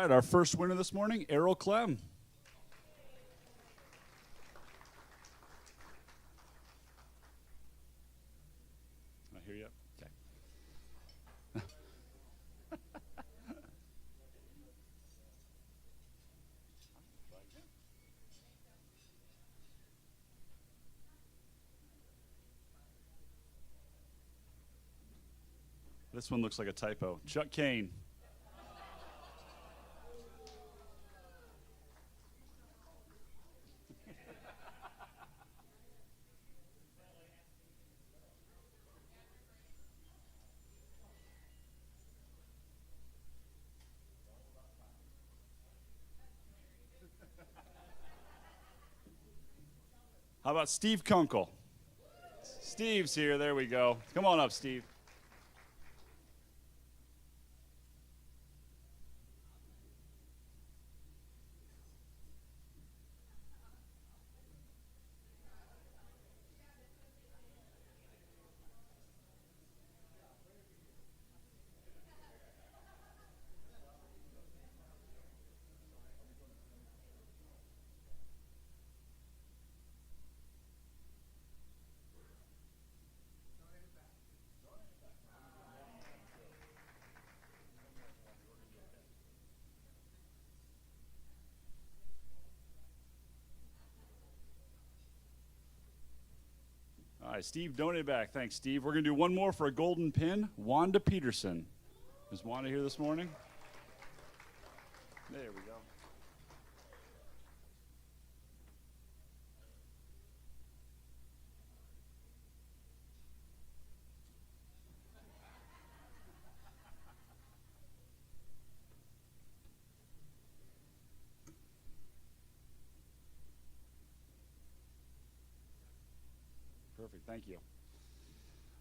right, our first winner this morning, Errol Clem. Can I hear you? Okay. This one looks like a typo. Chuck Kane. How about Steve Kunkel? Steve's here. There we go. Come on up, Steve. All right, Steve donated back. Thanks, Steve. We're going to do one more for a golden pin. Wanda Peterson. Is Wanda here this morning? There we go. Perfect, thank you.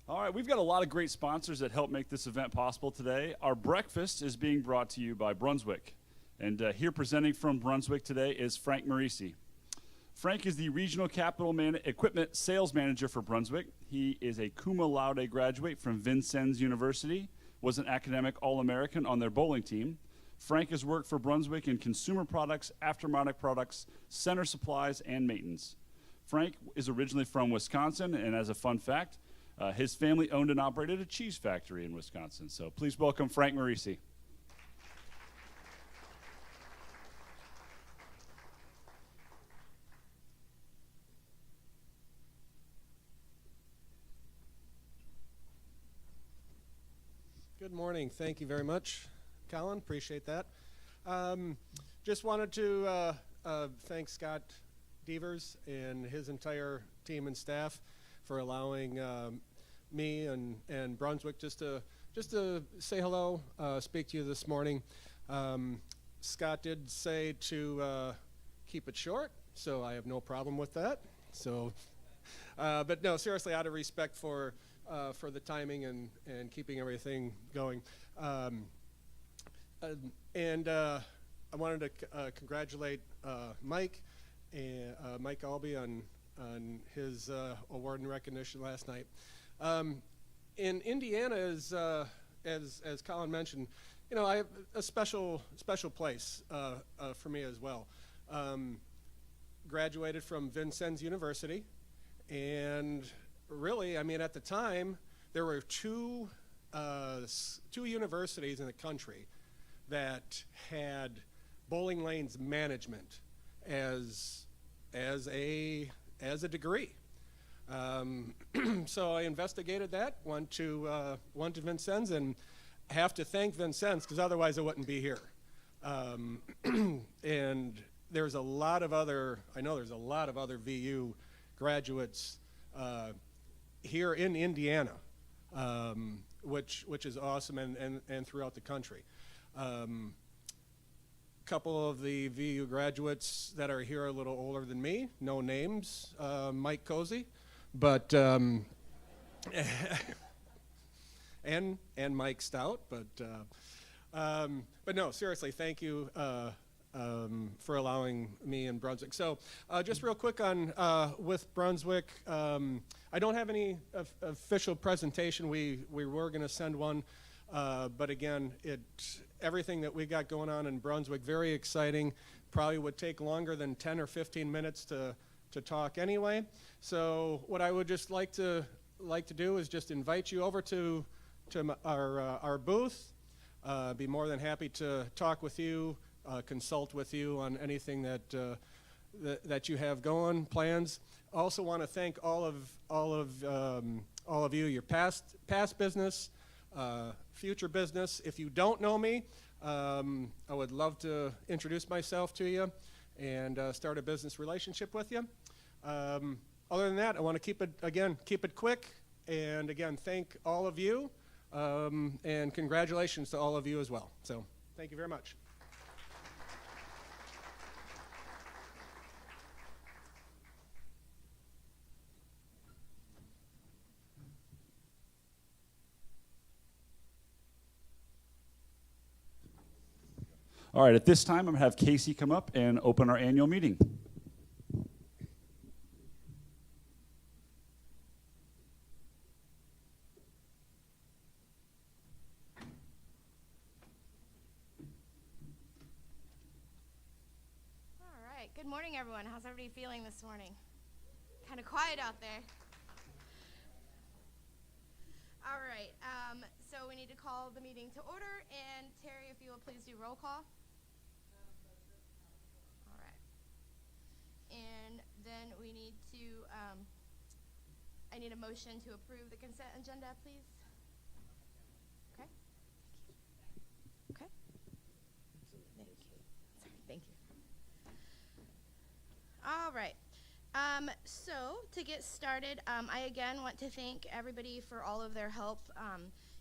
All right, we've got a lot of great sponsors that help make this event possible today. Our breakfast is being brought to you by Brunswick. And here presenting from Brunswick today is Frank Marisi. Frank is the Regional Capital Equipment Sales Manager for Brunswick. He is a cum laude graduate from Vincennes University, was an academic All-American on their bowling team. Frank has worked for Brunswick in consumer products, aftermarket products, center supplies, and maintenance. Frank is originally from Wisconsin, and as a fun fact, his family owned and operated a cheese factory in Wisconsin. So please welcome Frank Marisi. Good morning. Thank you very much, Colin. Appreciate that. Just wanted to thank Scott Devers and his entire team and staff for allowing me and Brunswick just to say hello, speak to you this morning. Scott did say to keep it short, so I have no problem with that. So, but no, seriously, out of respect for the timing and keeping everything going, I wanted to congratulate Mike Albee on his award and recognition last night. In Indiana, as Colin mentioned, you know, I have a special place for me as well. Graduated from Vincennes University, and really, I mean, at the time, there were two universities in the country that had bowling lanes management as a degree. So I investigated that, went to Vincennes, and have to thank Vincennes because otherwise I wouldn't be here. And there's a lot of other VU graduates here in Indiana, which is awesome, and throughout the country. Couple of the VU graduates that are here are a little older than me, no names, Mike Cozy, but and Mike Stout, but no, seriously, thank you for allowing me in Brunswick. So just real quick on with Brunswick, I don't have any official presentation. We were going to send one, but again, everything that we got going on in Brunswick. Very exciting. Probably would take longer than 10 or 15 minutes to talk anyway. So what I would just like to do is just invite you over to our booth. Be more than happy to talk with you, consult with you on anything that you have going, plans. Also want to thank all of you, your past business, future business. If you don't know me, I would love to introduce myself to you and start a business relationship with you. Other than that, I want to keep it quick, and again, thank all of you, and congratulations to all of you as well. So, thank you very much. All right, at this time, I'm going to have Casey come up and open our annual meeting. All right, good morning, everyone. How's everybody feeling this morning? Kind of quiet out there. All right, so we need to call the meeting to order, and Terry, if you will please do roll call. All right. And then we need to, I need a motion to approve the consent agenda, please. Okay. Okay. Thank you. Sorry, thank you. All right. So to get started, I again want to thank everybody for all of their help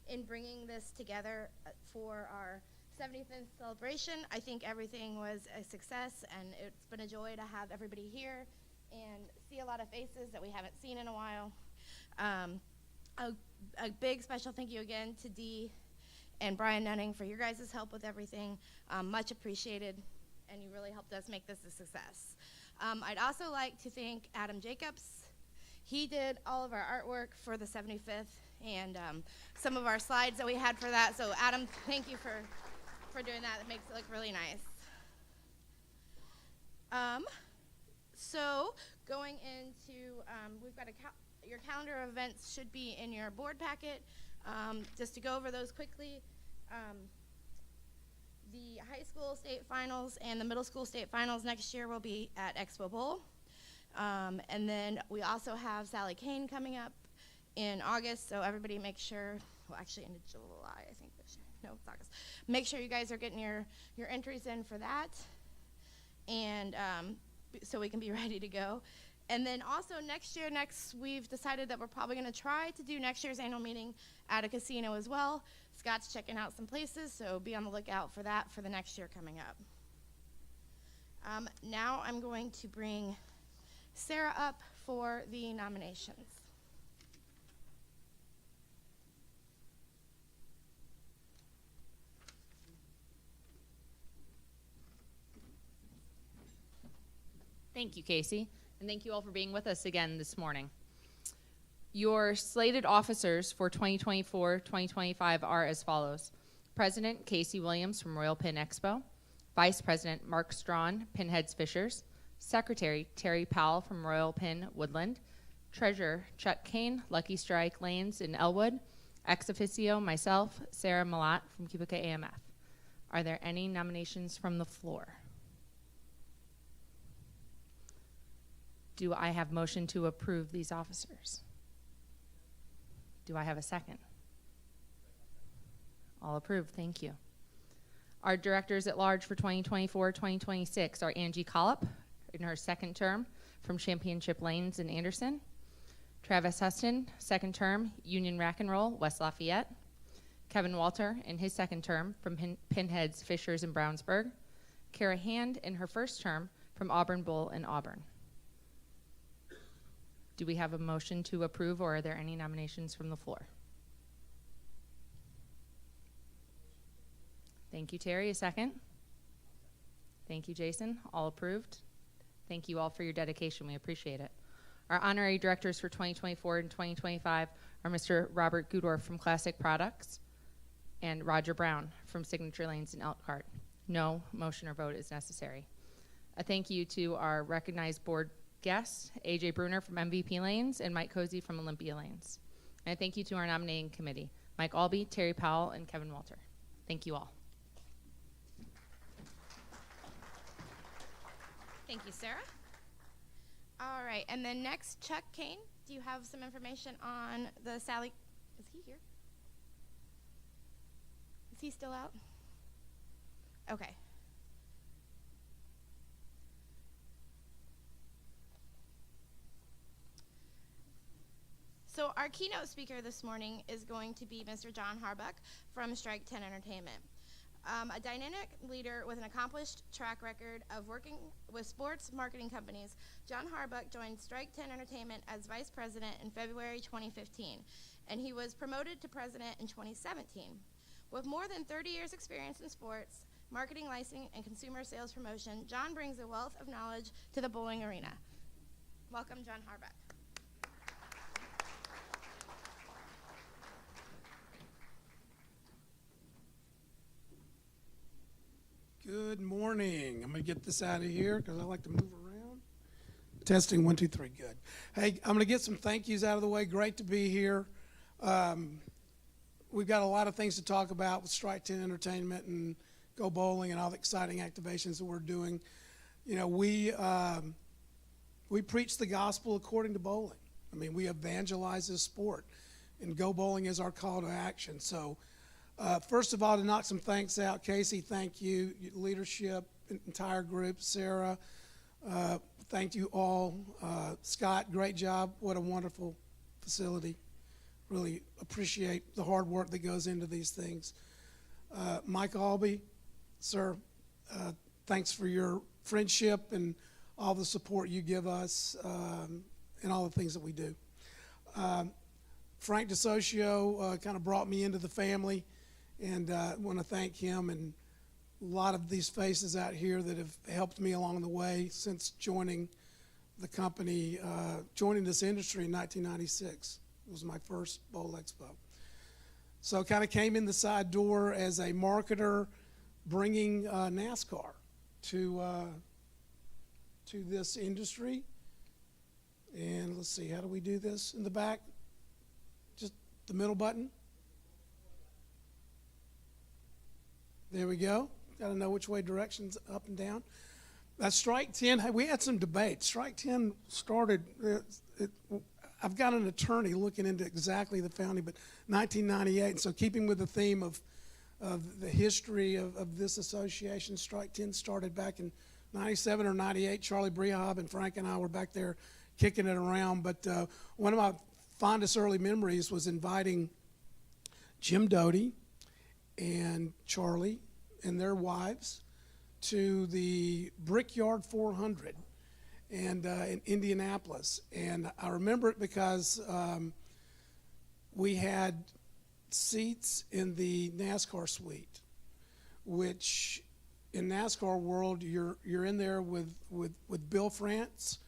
in bringing this together for our 75th celebration. I think everything was a success, and it's been a joy to have everybody here and see a lot of faces that we haven't seen in a while. A big special thank you again to Dee and Brian Nunning for your guys' help with everything. Much appreciated, and you really helped us make this a success. I'd also like to thank Adam Jacobs. He did all of our artwork for the 75th and some of our slides that we had for that. So Adam, thank you for doing that. It makes it look really nice. So going into, we've got your calendar of events should be in your board packet. Just to go over those quickly. The high school state finals and the middle school state finals next year will be at Expo Bowl. And then we also have Sally Kane coming up in August, so everybody make sure, well, actually in July, I think this year. No, it's August. Make sure you guys are getting your entries in for that, and so we can be ready to go. And then also we've decided that we're probably going to try to do next year's annual meeting at a casino as well. Scott's checking out some places, so be on the lookout for that for the next year coming up. Now I'm going to bring Sarah up for the nominations. Thank you, Casey, and thank you all for being with us again this morning. Your slated officers for 2024-2025 are as follows. President Casey Williams from Royal Pin Expo. Vice President Mark Strawn, Pinheads Fishers. Secretary Terry Powell from Royal Pin Woodland. Treasurer Chuck Kane, Lucky Strike Lanes in Elwood. Ex officio myself, Sarah Malat from Cubica AMF. Are there any nominations from the floor? Do I have motion to approve these officers? Do I have a second? All approved, thank you. Our directors at large for 2024-2026 are Angie Collop in her second term from Championship Lanes in Anderson. Travis Huston, second term, Union Rack and Roll, West Lafayette. Kevin Walter in his second term from Pinheads Fishers in Brownsburg. Kara Hand in her first term from Auburn Bull in Auburn. Do we have a motion to approve, or are there any nominations from the floor? Thank you, Terry. A second? Thank you, Jason. All approved. Thank you all for your dedication. We appreciate it. Our honorary directors for 2024 and 2025 are Mr. Robert Gudorf from Classic Products, and Roger Brown from Signature Lanes in Elkhart. No motion or vote is necessary. A thank you to our recognized board guests, AJ Bruner from MVP Lanes and Mike Cozy from Olympia Lanes. And a thank you to our nominating committee, Mike Albee, Terry Powell, and Kevin Walter. Thank you all. Thank you, Sarah. All right, and then next, Chuck Kane, do you have some information on the Sally? Is he here? Is he still out? Okay. So our keynote speaker this morning is going to be Mr. John Harbuck from Strike 10 Entertainment. A dynamic leader with an accomplished track record of working with sports marketing companies, John Harbuck joined Strike 10 Entertainment as vice president in February 2015, and he was promoted to president in 2017. With more than 30 years experience in sports, marketing, licensing, and consumer sales promotion, John brings a wealth of knowledge to the bowling arena. Welcome, John Harbuck. Good morning. I'm going to get this out of here because I like to move around. Testing, 1, 2, 3, good. Hey, I'm going to get some thank yous out of the way. Great to be here. We've got a lot of things to talk about with Strike 10 Entertainment and Go Bowling and all the exciting activations that we're doing. You know, we preach the gospel according to bowling. I mean, we evangelize this sport, and Go Bowling is our call to action. So, first of all, to knock some thanks out, Casey, thank you, leadership, entire group, Sarah, thank you all. Scott, great job. What a wonderful facility. Really appreciate the hard work that goes into these things. Mike Albee, sir, thanks for your friendship and all the support you give us and all the things that we do. Frank DeSocio kind of brought me into the family, and I want to thank him and a lot of these faces out here that have helped me along the way since joining the company, joining this industry in 1996. It was my first Bowl Expo. So kind of came in the side door as a marketer, bringing NASCAR to this industry. And let's see, how do we do this in the back? Just the middle button. There we go. Got to know which way directions, up and down. That's Strike 10. We had some debate. Strike 10 started, I've got an attorney looking into exactly the founding, but 1998. And so keeping with the theme of the history of this association, Strike 10 started back in 97 or 98. Charlie Brehab and Frank and I were back there kicking it around. But one of my fondest early memories was inviting Jim Doty and Charlie and their wives to the Brickyard 400 and in Indianapolis. And I remember it because we had seats in the NASCAR suite, which in NASCAR world, you're in there with Bill France,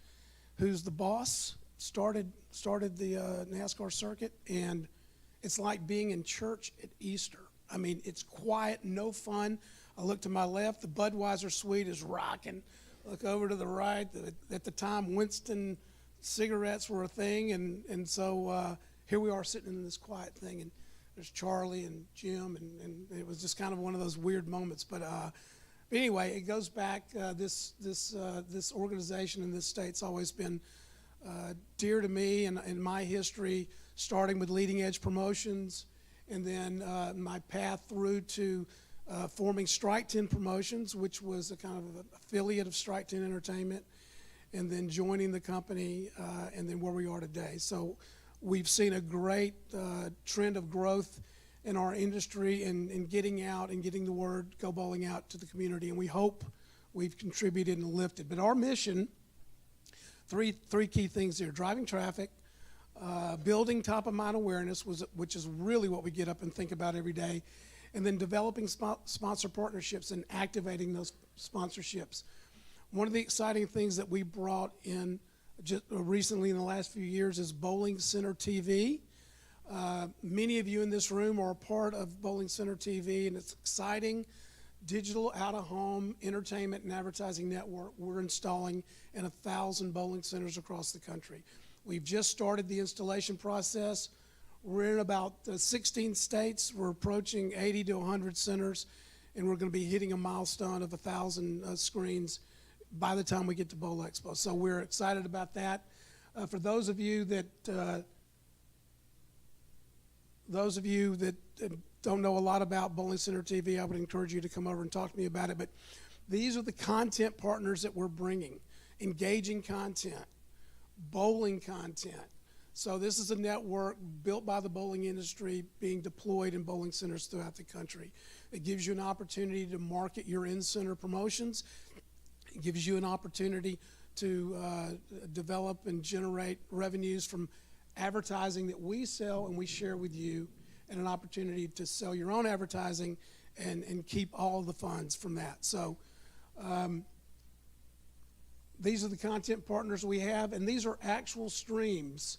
who's the boss, started the NASCAR circuit, and it's like being in church at Easter. I mean, it's quiet, no fun. I look to my left, the Budweiser suite is rocking. Look over to the right. At the time, Winston cigarettes were a thing, and so here we are sitting in this quiet thing, and there's Charlie and Jim, and it was just kind of one of those weird moments. But anyway, it goes back. This organization in this state's always been dear to me and in my history, starting with Leading Edge Promotions, and then my path through to forming Strike 10 Promotions, which was a kind of an affiliate of Strike 10 Entertainment, and then joining the company, and then where we are today. So we've seen a great trend of growth in our industry and getting out and getting the word Go Bowling out to the community, and we hope we've contributed and lifted. But our mission, three key things here: driving traffic, building top-of-mind awareness, which is really what we get up and think about every day, and then developing sponsor partnerships and activating those sponsorships. One of the exciting things that we brought in just recently in the last few years is Bowling Center TV. Many of you in this room are a part of Bowling Center TV, and it's exciting digital out-of-home entertainment and advertising network we're installing in 1,000 bowling centers across the country. We've just started the installation process. We're in about 16 states. We're approaching 80 to 100 centers, and we're going to be hitting a milestone of 1,000 screens by the time we get to Bowl Expo. So we're excited about that. For those of you that don't know a lot about Bowling Center TV, I would encourage you to come over and talk to me about it. But these are the content partners that we're bringing: engaging content, bowling content. So this is a network built by the bowling industry being deployed in bowling centers throughout the country. It gives you an opportunity to market your in-center promotions. It gives you an opportunity to develop and generate revenues from advertising that we sell and we share with you, and an opportunity to sell your own advertising and keep all the funds from that. So these are the content partners we have, and these are actual streams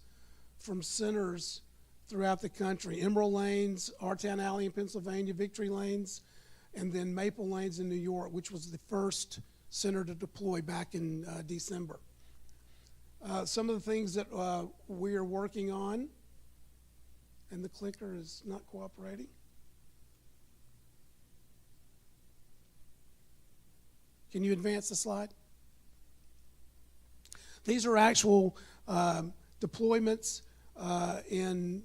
from centers throughout the country: Emerald Lanes, Our-Town Alley in Pennsylvania, Victory Lanes, and then Maple Lanes in New York, which was the first center to deploy back in December. Some of the things that we are working on, and the clicker is not cooperating. Can you advance the slide? These are actual deployments in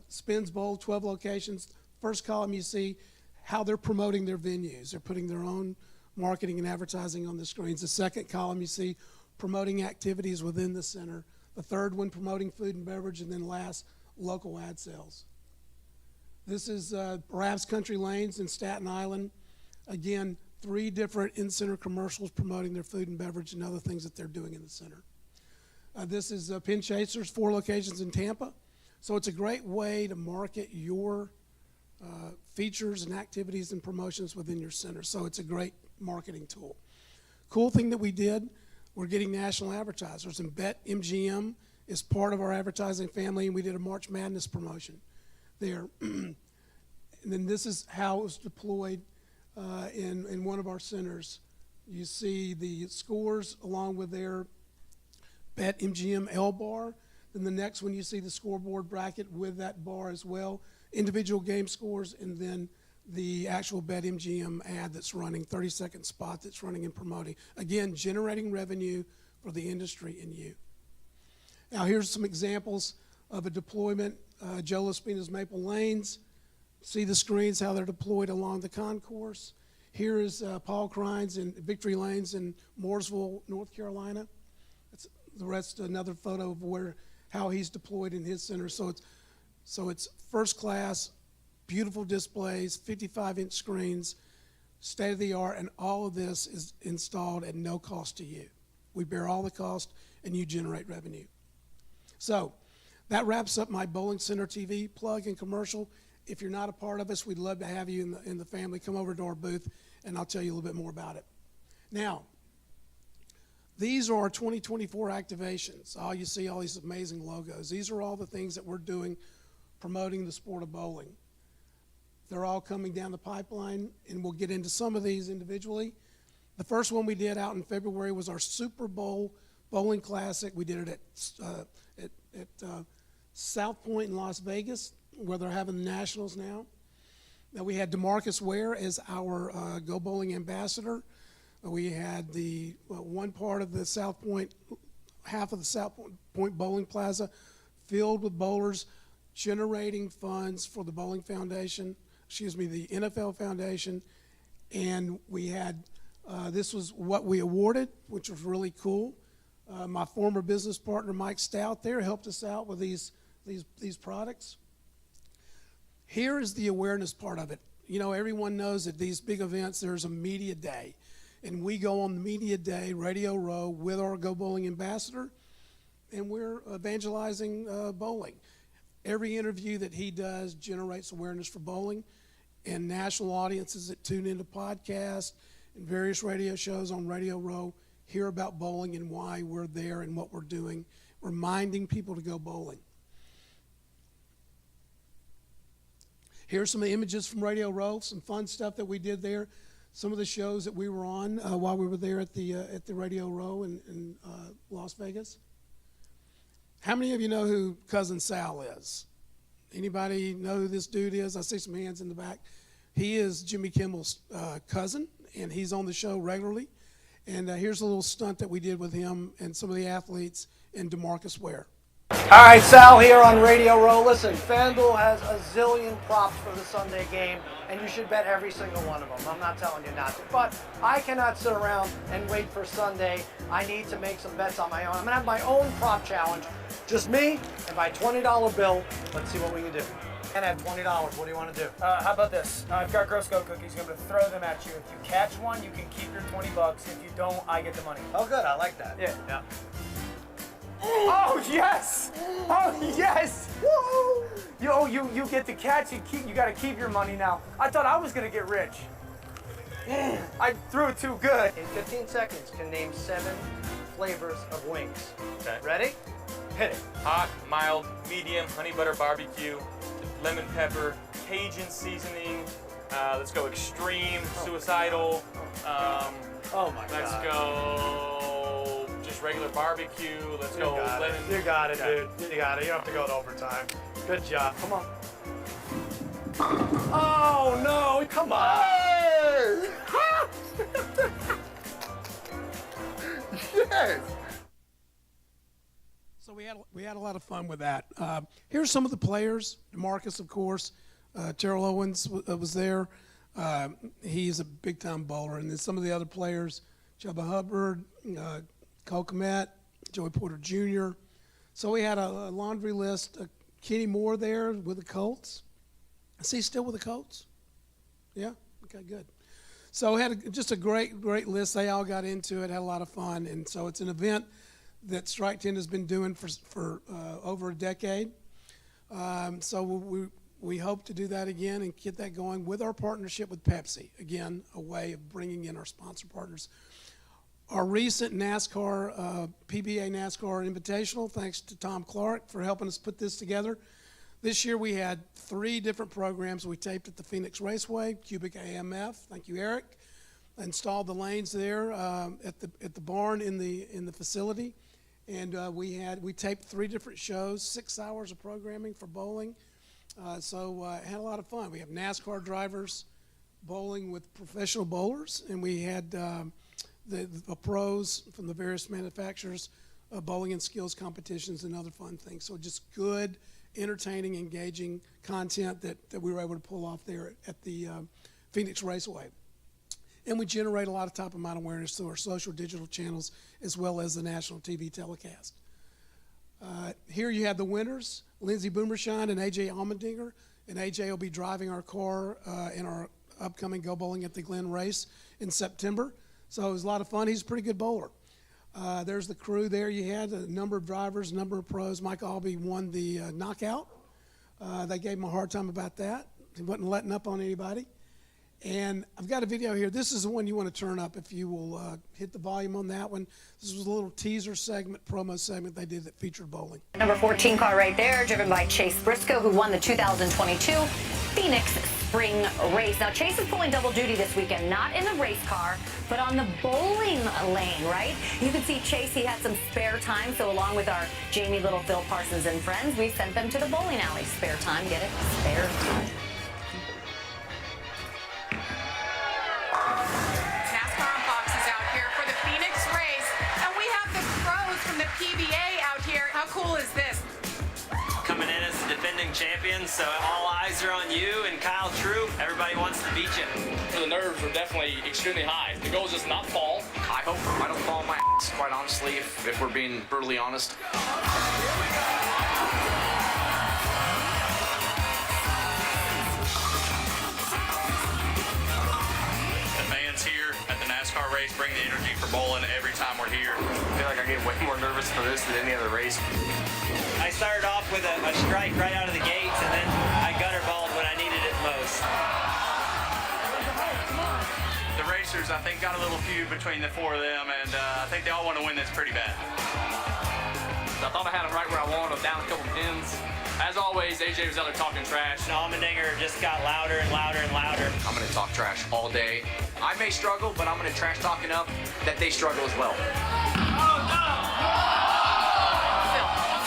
Spins Bowl, 12 locations. First column, you see how they're promoting their venues. They're putting their own marketing and advertising on the screens. The second column, you see promoting activities within the center. The third one, promoting food and beverage. And then last, local ad sales. This is Rab's Country Lanes in Staten Island. Again, 3 different in-center commercials promoting their food and beverage and other things that they're doing in the center. This is Pin Chasers, 4 locations in Tampa. So it's a great way to market your features and activities and promotions within your center. So it's a great marketing tool. Cool thing that we did, we're getting national advertisers, and BetMGM is part of our advertising family, and we did a March Madness promotion there. And then this is how it was deployed in one of our centers. You see the scores along with their BetMGM L bar. Then the next one, you see the scoreboard bracket with that bar as well, individual game scores, and then the actual BetMGM ad that's running, 30-second spot that's running and promoting. Again, generating revenue for the industry and you. Now here's some examples of a deployment. Joe Laspina's Maple Lanes. See the screens, how they're deployed along the concourse. Here is Paul Crines in Victory Lanes in Mooresville, North Carolina. That's the rest, another photo of how he's deployed in his center. So it's first class, beautiful displays, 55-inch screens, state of the art, and all of this is installed at no cost to you. We bear all the cost, and you generate revenue. So that wraps up my Bowling Center TV plug and commercial. If you're not a part of us, we'd love to have you in the family. Come over to our booth, and I'll tell you a little bit more about it. Now, these are our 2024 activations. You see all these amazing logos. These are all the things that we're doing promoting the sport of bowling. They're all coming down the pipeline, and we'll get into some of these individually. The first one we did out in February was our Super Bowl Bowling Classic. We did it at South Point in Las Vegas, where they're having the Nationals now. Now we had DeMarcus Ware as our Go Bowling ambassador. We had the one part of the South Point, half of the South Point Bowling Plaza filled with bowlers, generating funds for the Bowling Foundation, the NFL Foundation. And we had, this was what we awarded, which was really cool. My former business partner, Mike Stout, there helped us out with these products. Here is the awareness part of it. You know, everyone knows at these big events, there's a media day. And we go on the media day, Radio Row, with our Go Bowling ambassador, and we're evangelizing bowling. Every interview that he does generates awareness for bowling, and national audiences that tune into podcasts and various radio shows on Radio Row hear about bowling and why we're there and what we're doing, reminding people to go bowling. Here's some of the images from Radio Row, some fun stuff that we did there. Some of the shows that we were on while we were there at the Radio Row in Las Vegas. How many of you know who Cousin Sal is? Anybody know who this dude is? I see some hands in the back. He is Jimmy Kimmel's cousin, and he's on the show regularly. And here's a little stunt that we did with him and some of the athletes in DeMarcus Ware. All right, Sal here on Radio Row. Listen, FanDuel has a zillion props for the Sunday game, and you should bet every single one of them. I'm not telling you not to. But I cannot sit around and wait for Sunday. I need to make some bets on my own. I'm going to have my own prop challenge. Just me and my $20 bill. Let's see what we can do. And I have $20. What do you want to do? How about this? I've got Girl Scout cookies. I'm going to throw them at you. If you catch one, you can keep your $20. If you don't, I get the money. Oh, good. I like that. Yeah. Oh yes! Oh yes! Woo! You get to catch and keep. You got to keep your money now. I thought I was gonna get rich. I threw it too good. In 15 seconds, can name 7 flavors of wings. Okay. Ready? Hit it. Hot, mild, medium, honey butter barbecue, lemon pepper, Cajun seasoning. Let's go extreme, suicidal. Oh my Let's God. go just regular barbecue. Let's go lemon. You got it, Okay. dude. You got it. You don't have to go to overtime. Good job. Come on. Oh no! Come on. Yes. So we had a lot of fun with that. Here's some of the players. DeMarcus, of course. Terrell Owens was there. He's a big-time bowler. And then some of the other players, Chubba Hubbard, Cole Kmet, Joey Porter Jr. So we had a laundry list. Kenny Moore there with the Colts. Is he still with the Colts? Yeah? Okay, good. So we had just a great list. They all got into it, had a lot of fun. And so it's an event that Strike 10 has been doing for over a decade. So we hope to do that again and get that going with our partnership with Pepsi. Again, a way of bringing in our sponsor partners. Our recent NASCAR, PBA NASCAR Invitational, thanks to Tom Clark for helping us put this together. This year we had 3 different programs we taped at the Phoenix Raceway, Cubic AMF, thank you Eric, installed the lanes there at the barn in the facility. And we taped 3 different shows, 6 hours of programming for bowling. So had a lot of fun. We have NASCAR drivers bowling with professional bowlers, and we had the pros from the various manufacturers, bowling and skills competitions and other fun things. So just good, entertaining, engaging content that we were able to pull off there at the Phoenix Raceway. And we generate a lot of top-of-mind awareness through our social digital channels as well as the national TV telecast. Here you have the winners, Lindsey Boomershine and A.J. Allmendinger. And A.J. will be driving our car in our upcoming Go Bowling at the Glen race in September. So it was a lot of fun. He's a pretty good bowler. There's the crew there. You had a number of drivers, a number of pros. Mike Albee won the knockout. They gave him a hard time about that. He wasn't letting up on anybody. And I've got a video here. This is the one you want to turn up if you will hit the volume on that one. This was a little teaser segment, promo segment they did that featured bowling. Number 14 car right there, driven by Chase Briscoe, who won the 2022 Phoenix Spring Race. Now, Chase is pulling double duty this weekend, not in the race car, but on the bowling lane, right? You can see Chase, he had some spare time, so along with our Jamie Little, Phil Parsons, and friends, we sent them to the bowling alley. Spare time, get it? Spare time. NASCAR on Fox is out here for the Phoenix race, and we have the pros from the PBA out here. How cool is this? Coming in as the defending champion, so all eyes are on you and Kyle True. Everybody wants to beat you. The nerves are definitely extremely high. The goal is just not fall. I hope I don't fall on my ass, quite honestly, if we're being brutally honest. Here at the NASCAR race, bring the energy for bowling every time we're here. I feel like I get way more nervous for this than any other race. I started off with a strike right out of the gates, and then I gutter balled when I needed it most. The racers, I think, got a little feud between the 4 of them, and I think they all want to win this pretty bad. I thought I had them right where I wanted them, down a couple pins. As always, AJ was out there talking trash. Allmendinger just got louder and louder and louder. I'm going to talk trash all day. I may struggle, but I'm going to trash talk enough that they struggle as well.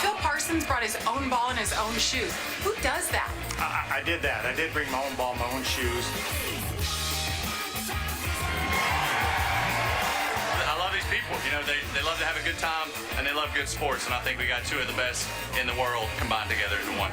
Phil Parsons brought his own ball and his own shoes. Who does that? I did that. I did bring my own ball, my own shoes. I love these people. You know, they love to have a good time and they love good sports. And I think we got two of the best in the world combined together into one.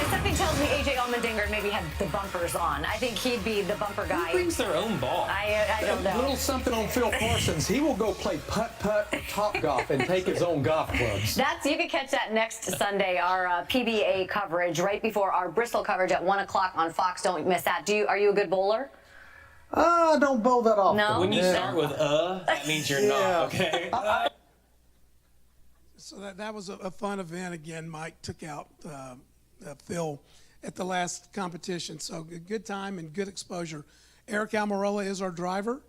Something tells me AJ Allmendinger maybe had the bumpers on. I think he'd be the bumper guy. Who brings their own ball? I don't know. A little something on Phil Parsons. He will go play putt-putt or Topgolf and take his own golf clubs. You can catch that next Sunday, our PBA coverage, right before our Bristol coverage at 1 o'clock on Fox. Don't miss that. Are you a good bowler? I don't bowl that often. No? When you start with that means you're not, okay? So that was a fun event. Again, Mike took out Phil at the last competition. So good time and good exposure. Eric Almirola is our driver.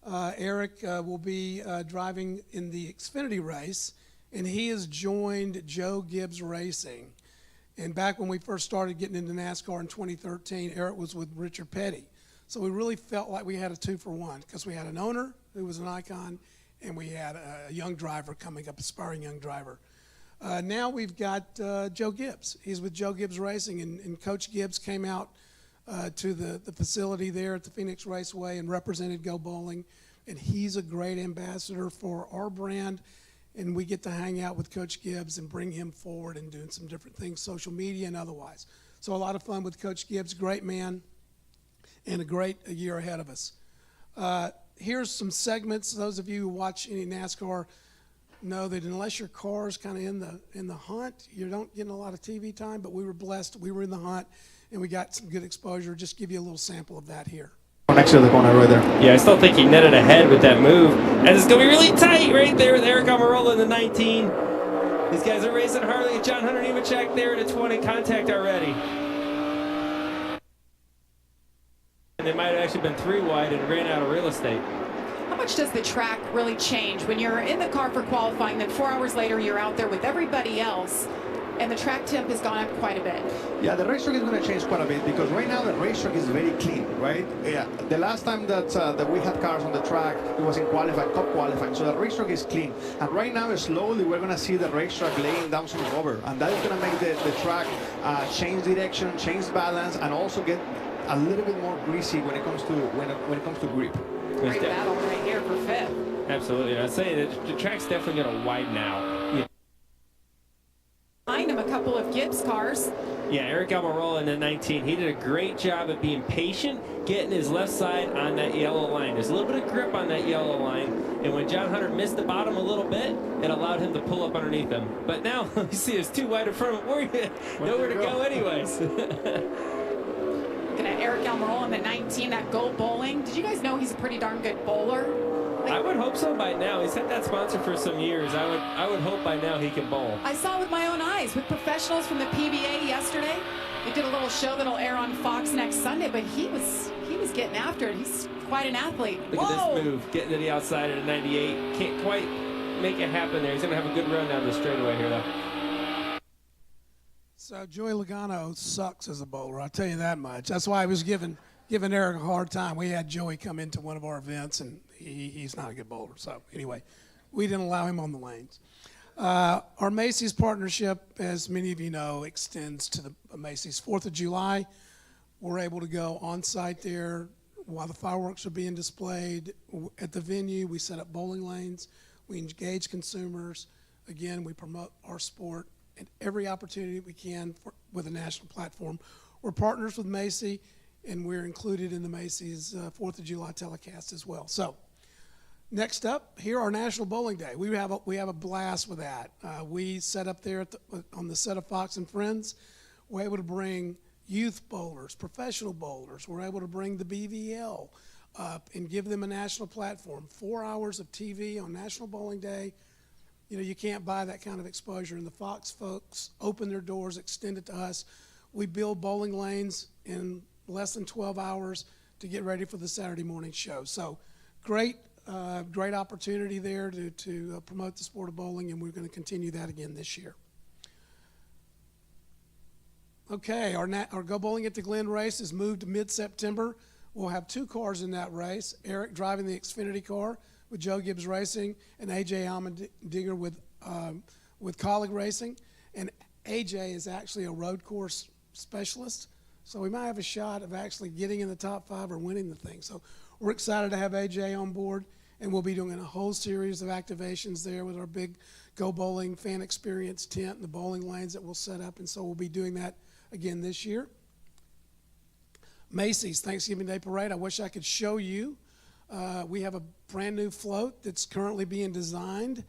Eric will be driving in the Xfinity race, and he has joined Joe Gibbs Racing. And back when we first started getting into NASCAR in 2013, Eric was with Richard Petty. So we really felt like we had a 2-for-1 because we had an owner who was an icon, and we had a young driver coming up, aspiring young driver. Now we've got Joe Gibbs. He's with Joe Gibbs Racing, and Coach Gibbs came out to the facility there at the Phoenix Raceway and represented Go Bowling, and he's a great ambassador for our brand, and we get to hang out with Coach Gibbs and bring him forward and doing some different things, social media and otherwise. So a lot of fun with Coach Gibbs, great man, and a great year ahead of us. Here's some segments. Those of you who watch any NASCAR know that unless your car is kind of in the hunt, you don't get a lot of TV time, but we were blessed. We were in the hunt, and we got some good exposure. Just give you a little sample of that here. Next to the corner right there. Yeah, I still think he netted ahead with that move. And it's going to be really tight right there with Eric Almirola in the 19. These guys are racing Harley. John Hunter Nemechek there at a 20 contact already. And they might have actually been 3 wide and ran out of real estate. How much does the track really change when you're in the car for qualifying, then 4 hours later you're out there with everybody else, and the track temp has gone up quite a bit? Yeah, the racetrack is going to change quite a bit because right now the racetrack is very clean, right? Yeah, the last time that we had cars on the track, it was in qualifying, cup qualifying, so the racetrack is clean. And right now, slowly, we're going to see the racetrack laying down some rubber, and that is going to make the track change direction, change balance, and also get a little bit more greasy when it comes to grip. Great battle right here for fifth. Absolutely. And I'd say that the track's definitely going to widen out. Yeah. Behind him, a couple of Gibbs cars. Yeah, Eric Almirola in the 19. He did a great job at being patient, getting his left side on that yellow line. There's a little bit of grip on that yellow line, and when John Hunter missed the bottom a little bit, it allowed him to pull up underneath him. But now, you see, it's too wide in front of him. Nowhere to go anyways. Looking at Eric Almirola in the 19, that Go Bowling. Did you guys know he's a pretty darn good bowler? I would hope so by now. He's had that sponsor for some years. I would hope by now he can bowl. I saw with my own eyes with professionals from the PBA yesterday. They did a little show that'll air on Fox next Sunday, but he was getting after it. He's quite an athlete. Look at this move, getting to the outside at a 98. Can't quite make it happen there. He's going to have a good run down the straightaway here, though. So Joey Logano sucks as a bowler, I'll tell you that much. That's why I was giving Eric a hard time. We had Joey come into one of our events, and he's not a good bowler. So anyway, we didn't allow him on the lanes. Our Macy's partnership, as many of you know, extends to the Macy's 4th of July. We're able to go on site there while the fireworks are being displayed. At the venue, we set up bowling lanes. We engage consumers. Again, we promote our sport at every opportunity we can with a national platform. We're partners with Macy, and we're included in the Macy's 4th of July telecast as well. So next up, here our National Bowling Day. We have a blast with that. We set up there on the set of Fox and Friends. We're able to bring youth bowlers, professional bowlers. We're able to bring the BVL up and give them a national platform. 4 hours of TV on National Bowling Day. You know, you can't buy that kind of exposure, and the Fox folks open their doors, extend it to us. We build bowling lanes in less than 12 hours to get ready for the Saturday morning show. So great opportunity there to promote the sport of bowling, and we're going to continue that again this year. Okay, our Go Bowling at the Glen race is moved to mid-September. We'll have 2 cars in that race, Eric driving the Xfinity car with Joe Gibbs Racing, and AJ Almendinger with Colleague Racing. And AJ is actually a road course specialist, so we might have a shot of actually getting in the top 5 or winning the thing. So we're excited to have AJ on board, and we'll be doing a whole series of activations there with our big Go Bowling fan experience tent and the bowling lanes that we'll set up, and so we'll be doing that again this year. Macy's Thanksgiving Day Parade, I wish I could show you. We have a brand new float that's currently being designed,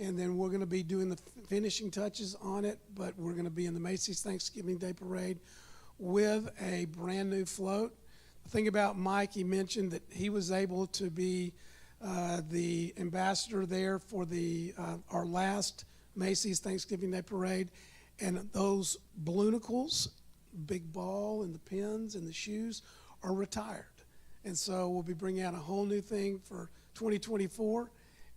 and then we're going to be doing the finishing touches on it, but we're going to be in the Macy's Thanksgiving Day Parade with a brand new float. The thing about Mike, he mentioned that he was able to be the ambassador there for our last Macy's Thanksgiving Day Parade, and those balloonicles, big ball and the pins and the shoes, are retired. And so we'll be bringing out a whole new thing for 2024,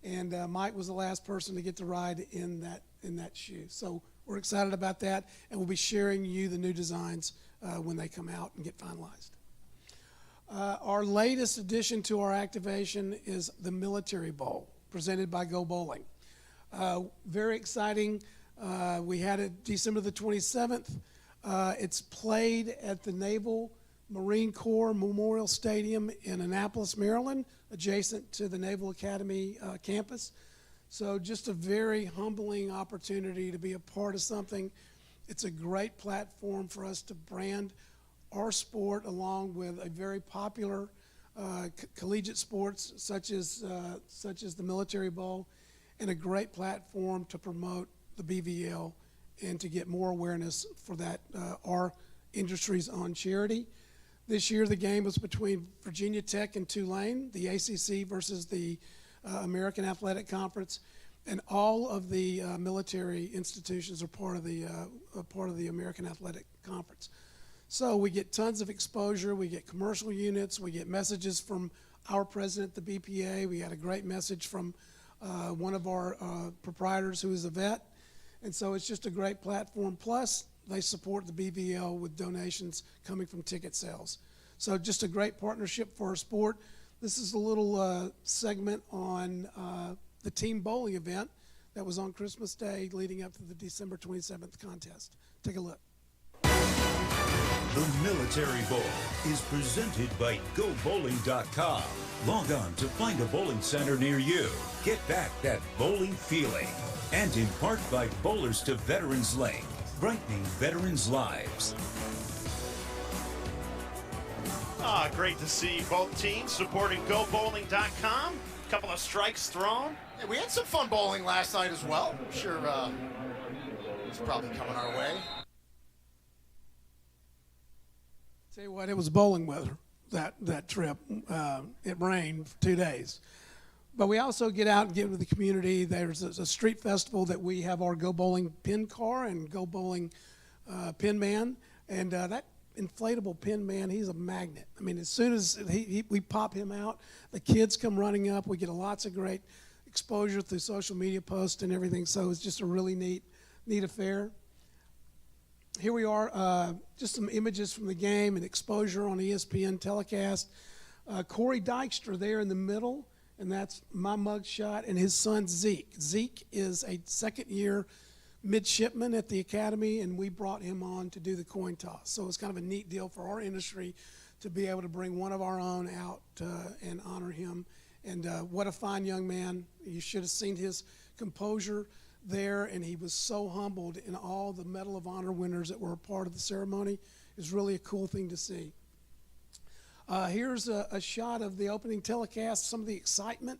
and Mike was the last person to get to ride in that shoe. So we're excited about that, and we'll be sharing you the new designs when they come out and get finalized. Our latest addition to our activation is the Military Bowl, presented by Go Bowling. Very exciting. We had it December the 27th. It's played at the Naval Marine Corps Memorial Stadium in Annapolis, Maryland, adjacent to the Naval Academy campus. So just a very humbling opportunity to be a part of something. It's a great platform for us to brand our sport along with a very popular collegiate sports such as the Military Bowl, and a great platform to promote the BVL and to get more awareness for that, our industry's own charity. This year the game was between Virginia Tech and Tulane, the ACC versus the American Athletic Conference, and all of the military institutions are part of the American Athletic Conference. So we get tons of exposure, we get commercial units, we get messages from our president, the BPA. We had a great message from one of our proprietors who is a vet. And so it's just a great platform. Plus, they support the BVL with donations coming from ticket sales. So just a great partnership for our sport. This is a little segment on the team bowling event that was on Christmas Day leading up to the December 27th contest. Take a look. The Military Bowl is presented by GoBowling.com. Log on to find a bowling center near you. Get back that bowling feeling. And in part by Bowlers to Veterans Lane, brightening veterans' lives. Great to see both teams supporting GoBowling.com. A couple of strikes thrown. Yeah, we had some fun bowling last night as well. I'm sure it's probably coming our way. Tell you what, it was bowling weather that trip. It rained for 2 days. But we also get out and get with the community. There's a street festival that we have our Go Bowling pin car and Go Bowling pin man. And that inflatable pin man, he's a magnet. I mean, as soon as we pop him out, the kids come running up. We get lots of great exposure through social media posts and everything. So it's just a really neat affair. Here we are, just some images from the game and exposure on ESPN telecast. Corey Dykstra there in the middle, and that's my mug shot, and his son Zeke. Zeke is a second-year midshipman at the academy, and we brought him on to do the coin toss. So it's kind of a neat deal for our industry to be able to bring one of our own out and honor him. And what a fine young man. You should have seen his composure there, and he was so humbled in all the Medal of Honor winners that were a part of the ceremony. It's really a cool thing to see. Here's a shot of the opening telecast, some of the excitement.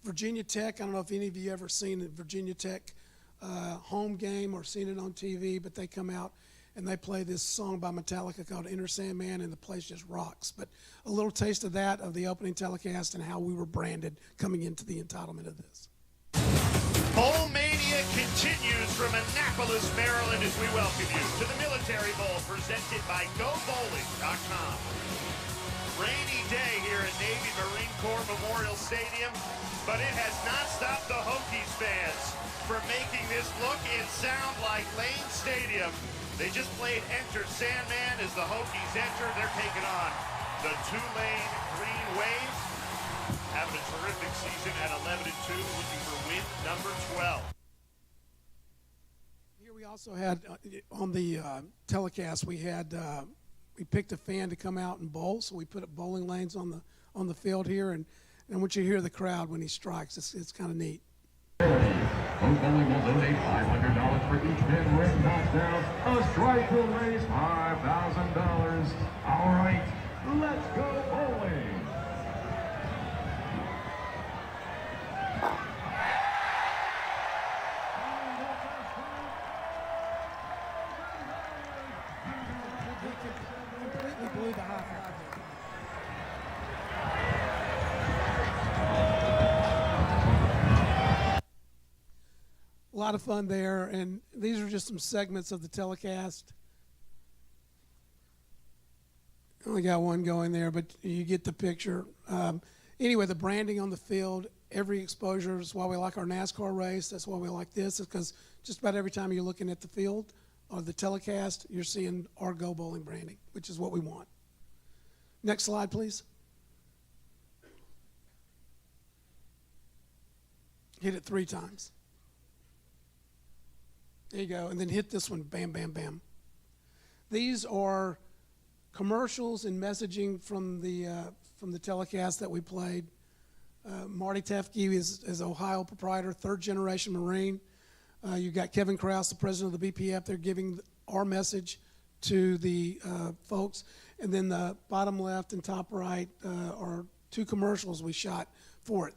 Virginia Tech, I don't know if any of you ever seen a Virginia Tech home game or seen it on TV, but they come out and they play this song by Metallica called Enter Sandman, and the place just rocks. But a little taste of that, of the opening telecast and how we were branded coming into the entitlement of this. Bowl Mania continues from Annapolis, Maryland, as we welcome you to the Military Bowl presented by GoBowling.com. Rainy day here at Navy Marine Corps Memorial Stadium, but it has not stopped the Hokies fans from making this look and sound like Lane Stadium. They just played Enter Sandman as the Hokies enter. They're taking on the Tulane Green Wave. Having a terrific season at 11-2, looking for win number 12. Here we also had on the telecast, we picked a fan to come out and bowl, so we put up bowling lanes on the field here, and I want you to hear the crowd when he strikes. It's kind of neat. Bowling will donate $500 for each pin win knockdown. A strike will raise $5,000. All right, let's go bowling. Completely blew the high five. A lot of fun there, and these are just some segments of the telecast. Only got one going there, but you get the picture. Anyway, the branding on the field, every exposure is why we like our NASCAR race. That's why we like this, because just about every time you're looking at the field or the telecast, you're seeing our Go Bowling branding, which is what we want. Next slide, please. Hit it 3 times. There you go, and then hit this one, bam, bam, bam. These are commercials and messaging from the telecast that we played. Marty Tefke is Ohio proprietor, 3rd-generation Marine. You've got Kevin Krause, the president of the BPF. They're giving our message to the folks. And then the bottom left and top right are 2 commercials we shot for it.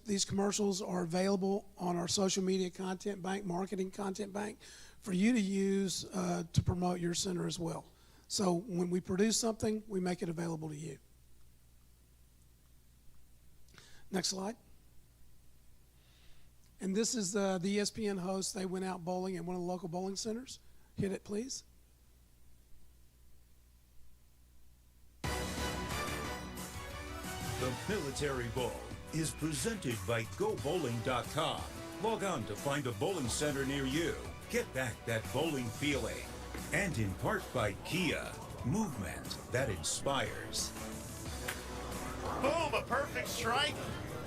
These commercials are available on our social media content bank, marketing content bank, for you to use to promote your center as well. So when we produce something, we make it available to you. Next slide. And this is the ESPN host. They went out bowling at one of the local bowling centers. Hit it, please. The Military Bowl is presented by GoBowling.com. Log on to find a bowling center near you. Get back that bowling feeling. And in part by Kia, movement that inspires. Boom, a perfect strike.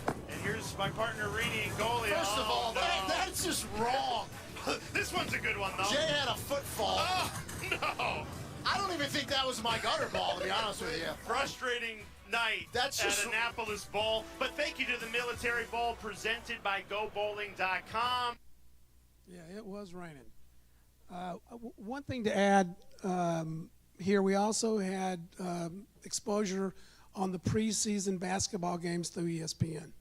And here's my partner, Reedy and goalie. First of all, that's just wrong. This one's a good one, though. Jay had a footfall. Oh, no. I don't even think that was my gutter ball, to be honest with you. Frustrating night at Annapolis Bowl. But thank you to the Military Bowl presented by GoBowling.com. Yeah, it was raining. One thing to add here, we also had exposure on the preseason basketball games through ESPN.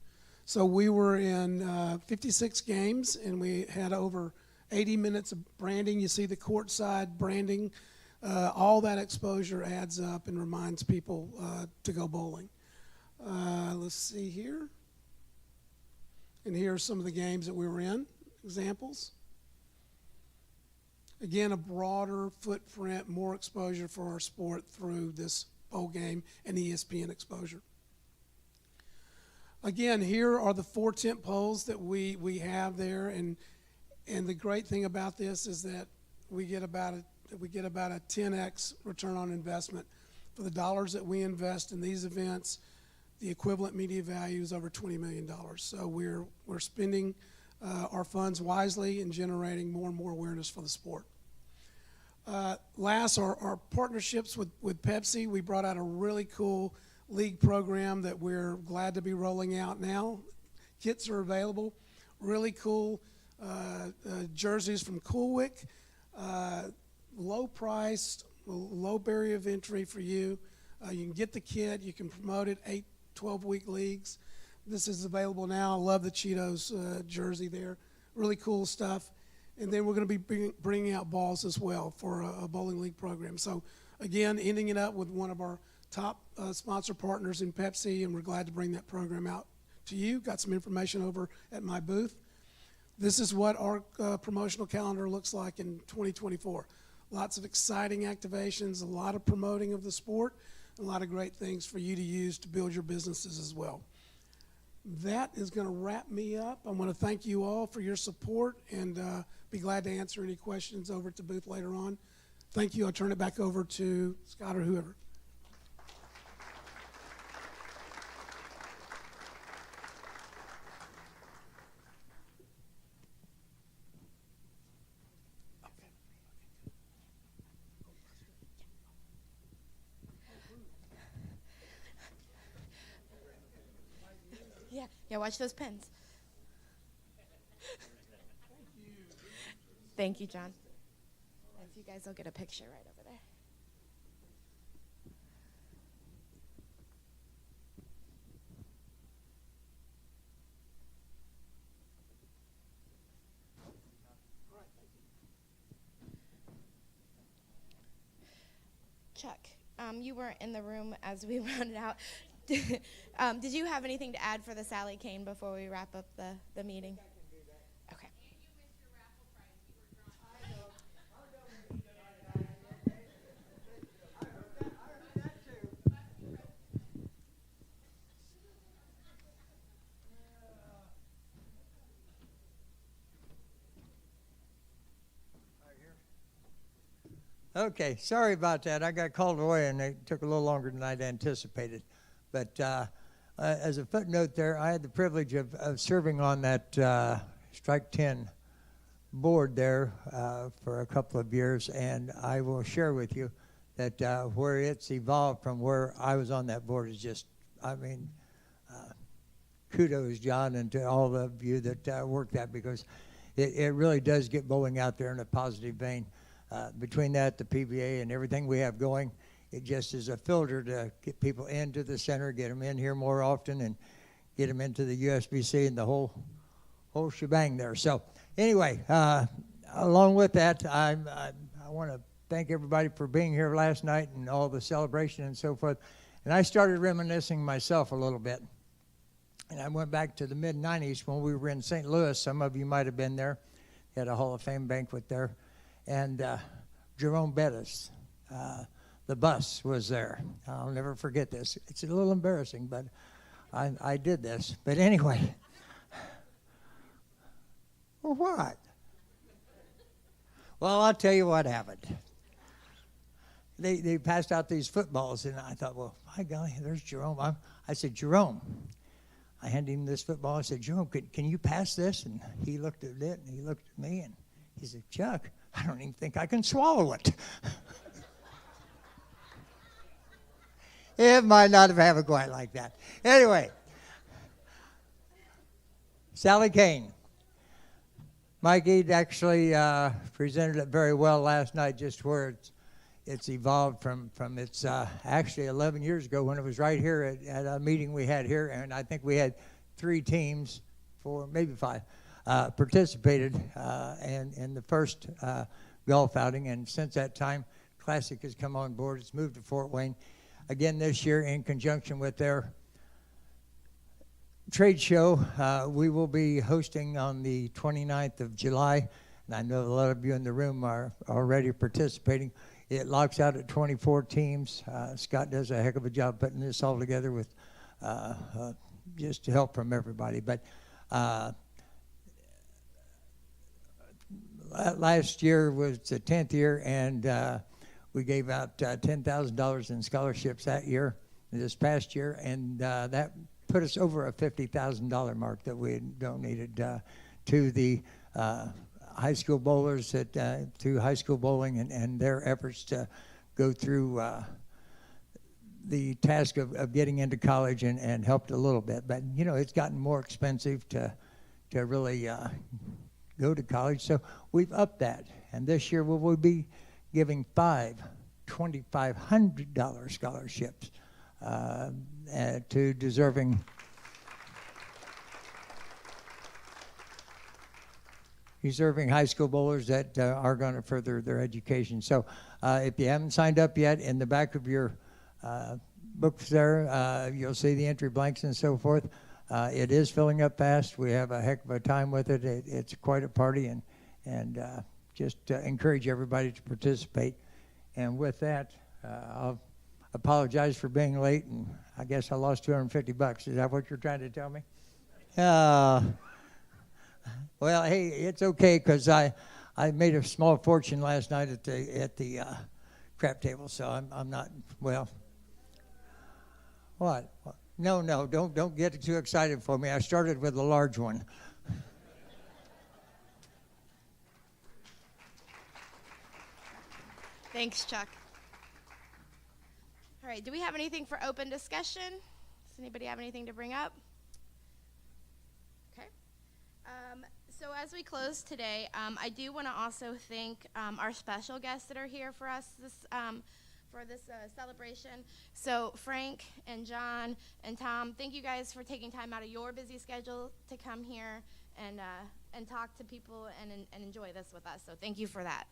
So we were in 56 games, and we had over 80 minutes of branding. You see the courtside branding. All that exposure adds up and reminds people to go bowling. Let's see here. And here are some of the games that we were in, examples. Again, a broader footprint, more exposure for our sport through this bowl game and ESPN exposure. Again, here are the 4 tent poles that we have there, and the great thing about this is that we get about a 10x return on investment for the dollars that we invest in these events. The equivalent media value is over $20 million. So we're spending our funds wisely and generating more and more awareness for the sport. Last, our partnerships with Pepsi. We brought out a really cool league program that we're glad to be rolling out now. Kits are available. Really cool jerseys from Coolwick. Low priced, low barrier of entry for you. You can get the kit. You can promote it. 8, 12-week leagues. This is available now. I love the Cheetos jersey there. Really cool stuff. And then we're going to be bringing out balls as well for a bowling league program. So, again, ending it up with one of our top sponsor partners in Pepsi, and we're glad to bring that program out to you. Got some information over at my booth. this is what our promotional calendar looks like in 2024. Lots of exciting activations, a lot of promoting of the sport, a lot of great things for you to use to build your businesses as well. That is going to wrap me up. I want to thank you all for your support and be glad to answer any questions over at the booth later on. Thank you. I'll turn it back over to Scott or whoever. Yeah, watch those pins. Thank you, John. If you guys will get a picture right over there. Chuck, you weren't in the room as we rounded out. Did you have anything to add for the Sally Kane before we wrap up the meeting? Okay. Okay, sorry about that. I got called away and it took a little longer than I'd anticipated. But as a footnote there, I had the privilege of serving on that Strike 10 board there for a couple of years, and I will share with you that where it's evolved from where I was on that board is just, I mean, kudos, John, and to all of you that work that, because it really does get bowling out there in a positive vein. Between that, the PBA, and everything we have going, it just is a filter to get people into the center, get them in here more often, and get them into the USBC and the whole shebang there. So anyway, along with that, I want to thank everybody for being here last night and all the celebration and so forth. And I started reminiscing myself a little bit. And I went back to the mid-'90s when we were in St. Louis. Some of you might have been there. We had a Hall of Fame banquet there. And Jerome Bettis, the bus was there. I'll never forget this. It's a little embarrassing, but I did this. But anyway, well, what? Well, I'll tell you what happened. They passed out these footballs, and I thought, well, my golly, there's Jerome. I said, Jerome. I handed him this football. I said, Jerome, can you pass this? And he looked at it, and he looked at me, and he said, Chuck, I don't even think I can swallow it. It might not have happened quite like that. Anyway, Sally Kane. Mikey actually presented it very well last night, just where it's evolved from its actually 11 years ago when it was right here at a meeting we had here, and I think we had 3 teams, 4, maybe 5. Participated in the first golf outing, and since that time, Classic has come on board. It's moved to Fort Wayne. Again this year, in conjunction with their trade show, we will be hosting on the 29th of July, and I know a lot of you in the room are already participating. It locks out at 24 teams. Scott does a heck of a job putting this all together with just help from everybody. But last year was the 10th year, and we gave out $10,000 in scholarships that year, this past year, and that put us over a $50,000 mark that we had donated to the high school bowlers through high school bowling and their efforts to go through the task of getting into college and helped a little bit. But, you know, it's gotten more expensive to really go to college, so we've upped that. And this year we will be giving 5 $2,500 scholarships to deserving high school bowlers that are going to further their education. So if you haven't signed up yet, in the back of your books there, you'll see the entry blanks and so forth. It is filling up fast. We have a heck of a time with it. It's quite a party, and just encourage everybody to participate. And with that, I'll apologize for being late, and I guess I lost $250. Is that what you're trying to tell me? Well, hey, it's okay, because I made a small fortune last night at the crap table, so I'm not, well. What? No, don't get too excited for me. I started with a large one. Thanks, Chuck. All right, do we have anything for open discussion? Does anybody have anything to bring up? Okay. So as we close today, I do want to also thank our special guests that are here for us for this celebration. So Frank and John and Tom, thank you guys for taking time out of your busy schedule to come here and talk to people and enjoy this with us. So thank you for that.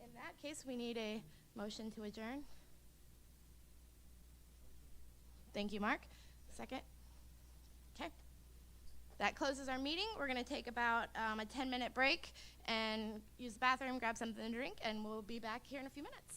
In that case, we need a motion to adjourn. Thank you, Mark. Second. Okay. That closes our meeting. We're going to take about a 10-minute break and use the bathroom, grab something to drink, and we'll be back here in a few minutes.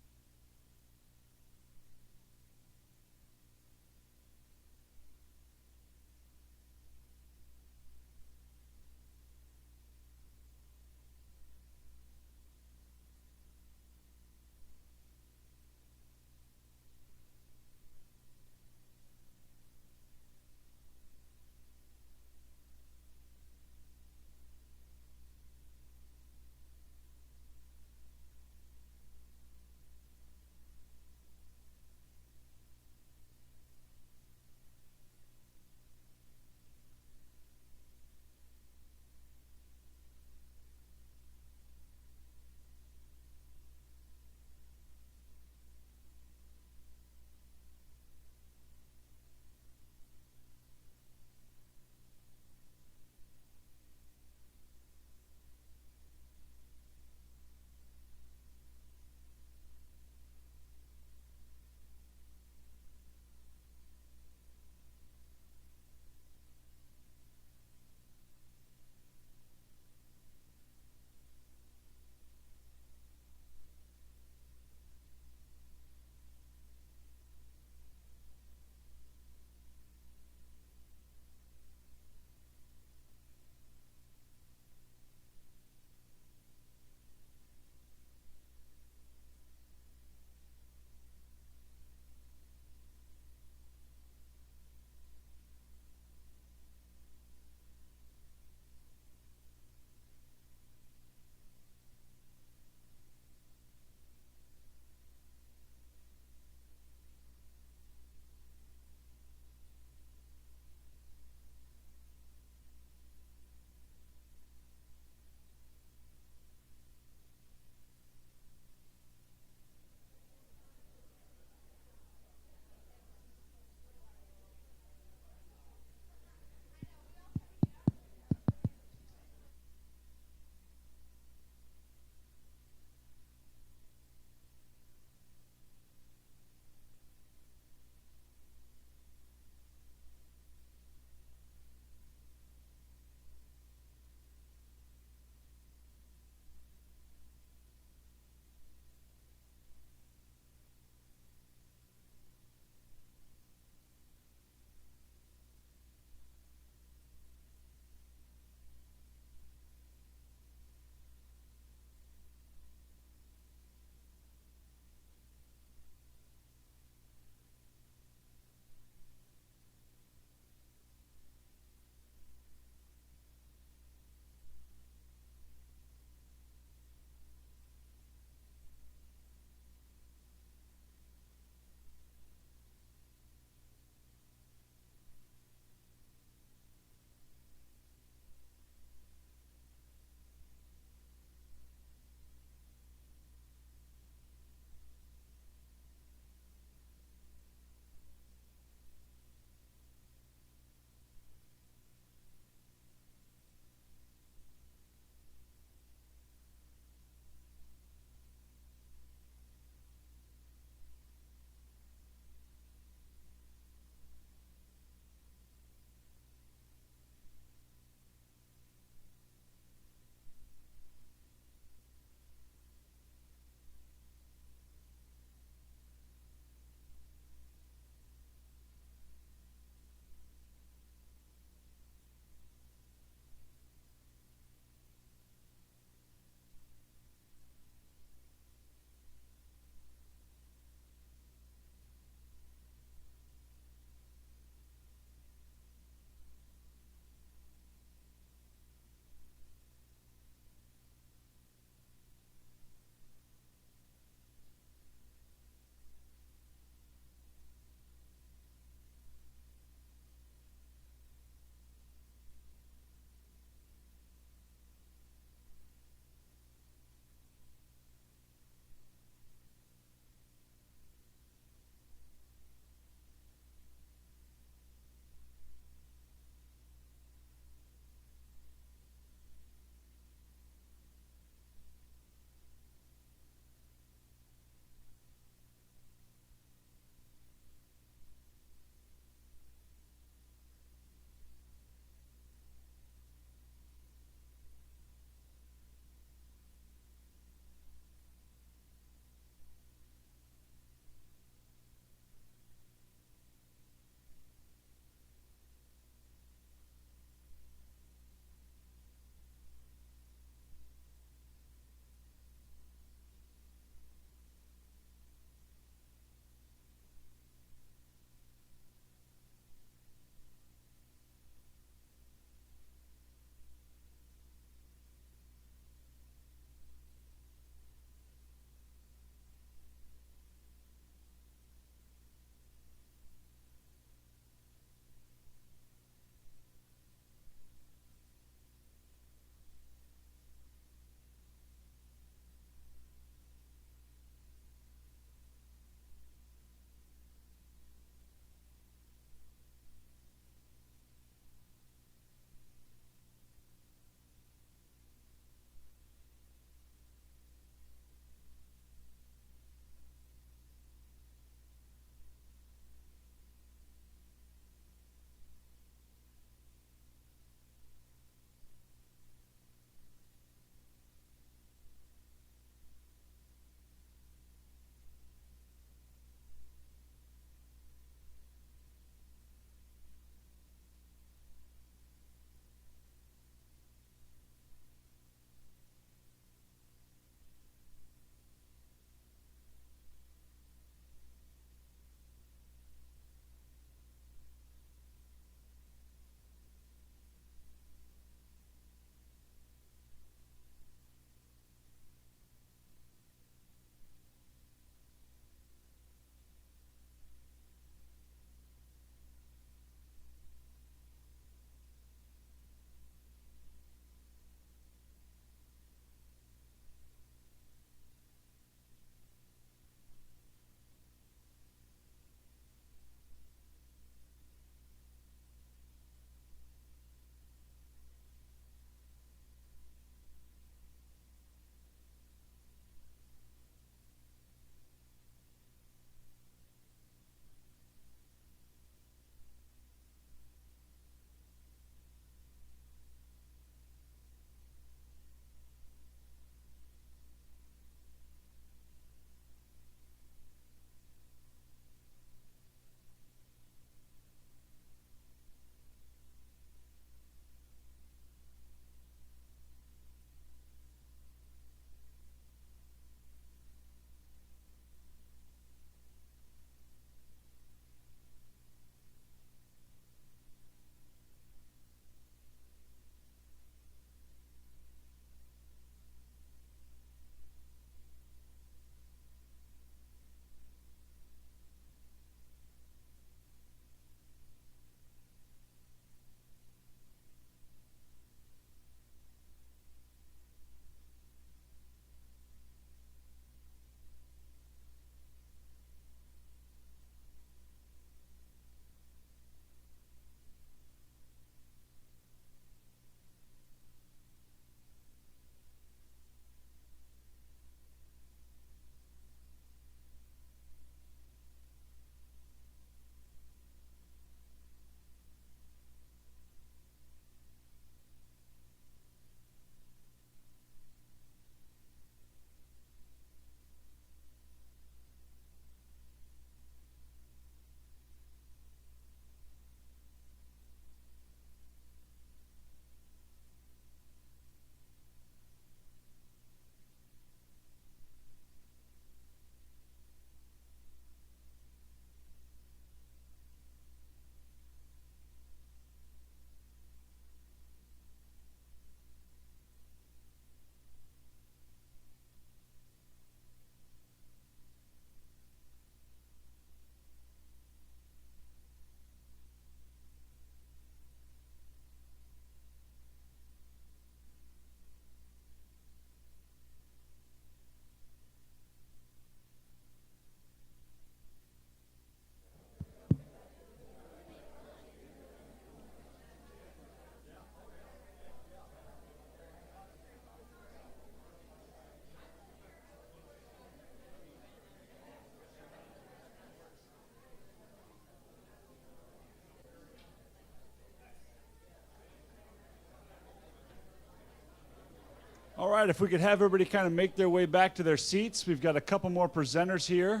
All right, if we could have everybody kind of make their way back to their seats. We've got a couple more presenters here,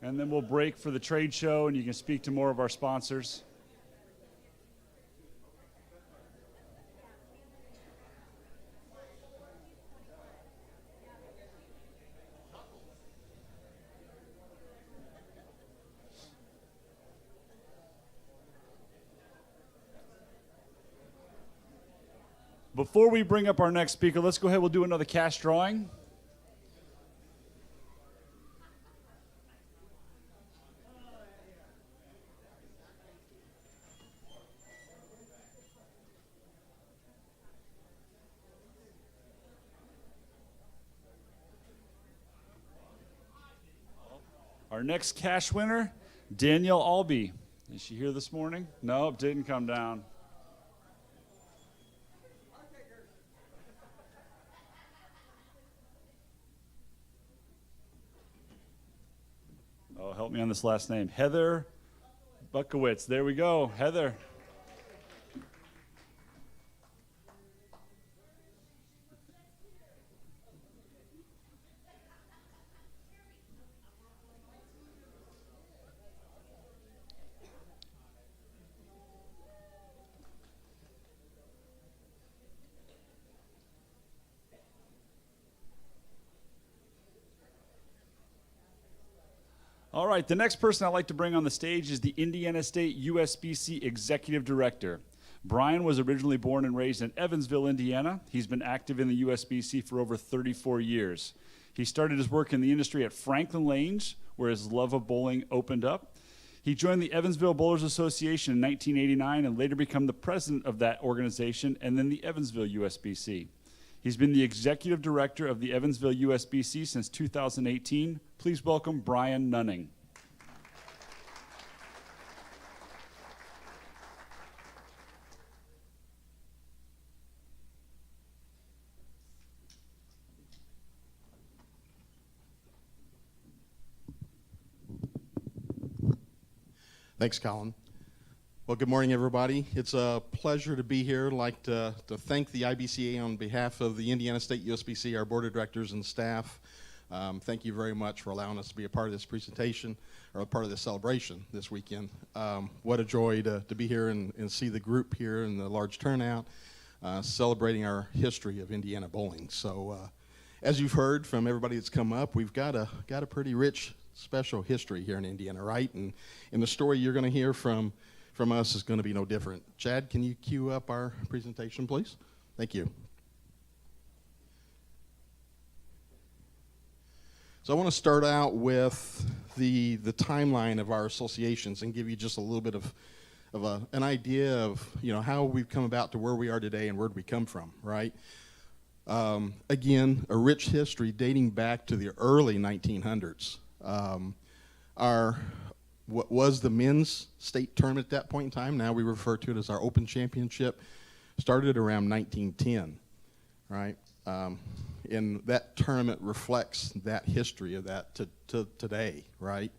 and then we'll break for the trade show, and you can speak to more of our sponsors. Before we bring up our next speaker, let's go ahead. We'll do another cash drawing. Our next cash winner, Danielle Albee. Is she here this morning? Nope, didn't come down. Oh, help me on this last name. Heather Bukowitz. There we go. Heather. All right, the next person I'd like to bring on the stage is the Indiana State USBC Executive Director. Brian was originally born and raised in Evansville, Indiana. He's been active in the USBC for over 34 years. He started his work in the industry at Franklin Lanes, where his love of bowling opened up. He joined the Evansville Bowlers Association in 1989 and later became the president of that organization and then the Evansville USBC. He's been the executive director of the Evansville USBC since 2018. Please welcome Brian Nunning. Thanks, Colin. Well, good morning, everybody. It's a pleasure to be here. I'd like to thank the IBCA on behalf of the Indiana State USBC, our board of directors and staff. Thank you very much for allowing us to be a part of this presentation, or a part of this celebration this weekend. What a joy to be here and see the group here and the large turnout, celebrating our history of Indiana bowling. So, as you've heard from everybody that's come up, we've got a pretty rich, special history here in Indiana, right? And the story you're going to hear from us is going to be no different. Chad, can you cue up our presentation, please? Thank you. So I want to start out with the timeline of our associations and give you just a little bit of an idea of how we've come about to where we are today and where we come from, right? Again, a rich history dating back to the early 1900s. What was the men's state tournament at that point in time, now we refer to it as our Open Championship, started around 1910, right? And that tournament reflects that history of that to today, right?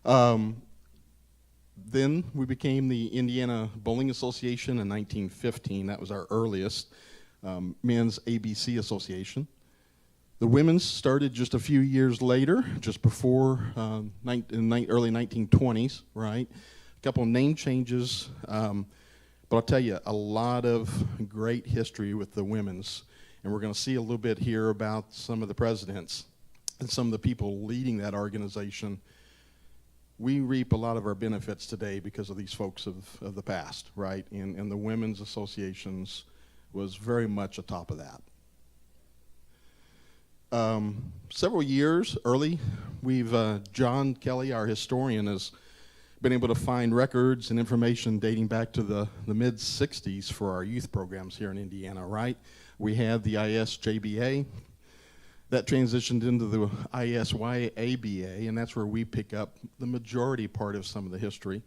Then we became the Indiana Bowling Association in 1915. That was our earliest men's ABC association. The women's started just a few years later, just before in the early 1920s, right? A couple of name changes, but I'll tell you, a lot of great history with the women's. And we're going to see a little bit here about some of the presidents and some of the people leading that organization. We reap a lot of our benefits today because of these folks of the past, right? And the women's associations was very much atop of that. Several years early, John Kelly, our historian, has been able to find records and information dating back to the mid-'60s for our youth programs here in Indiana, right? We had the ISJBA. That transitioned into the ISYABA, and that's where we pick up the majority part of some of the history.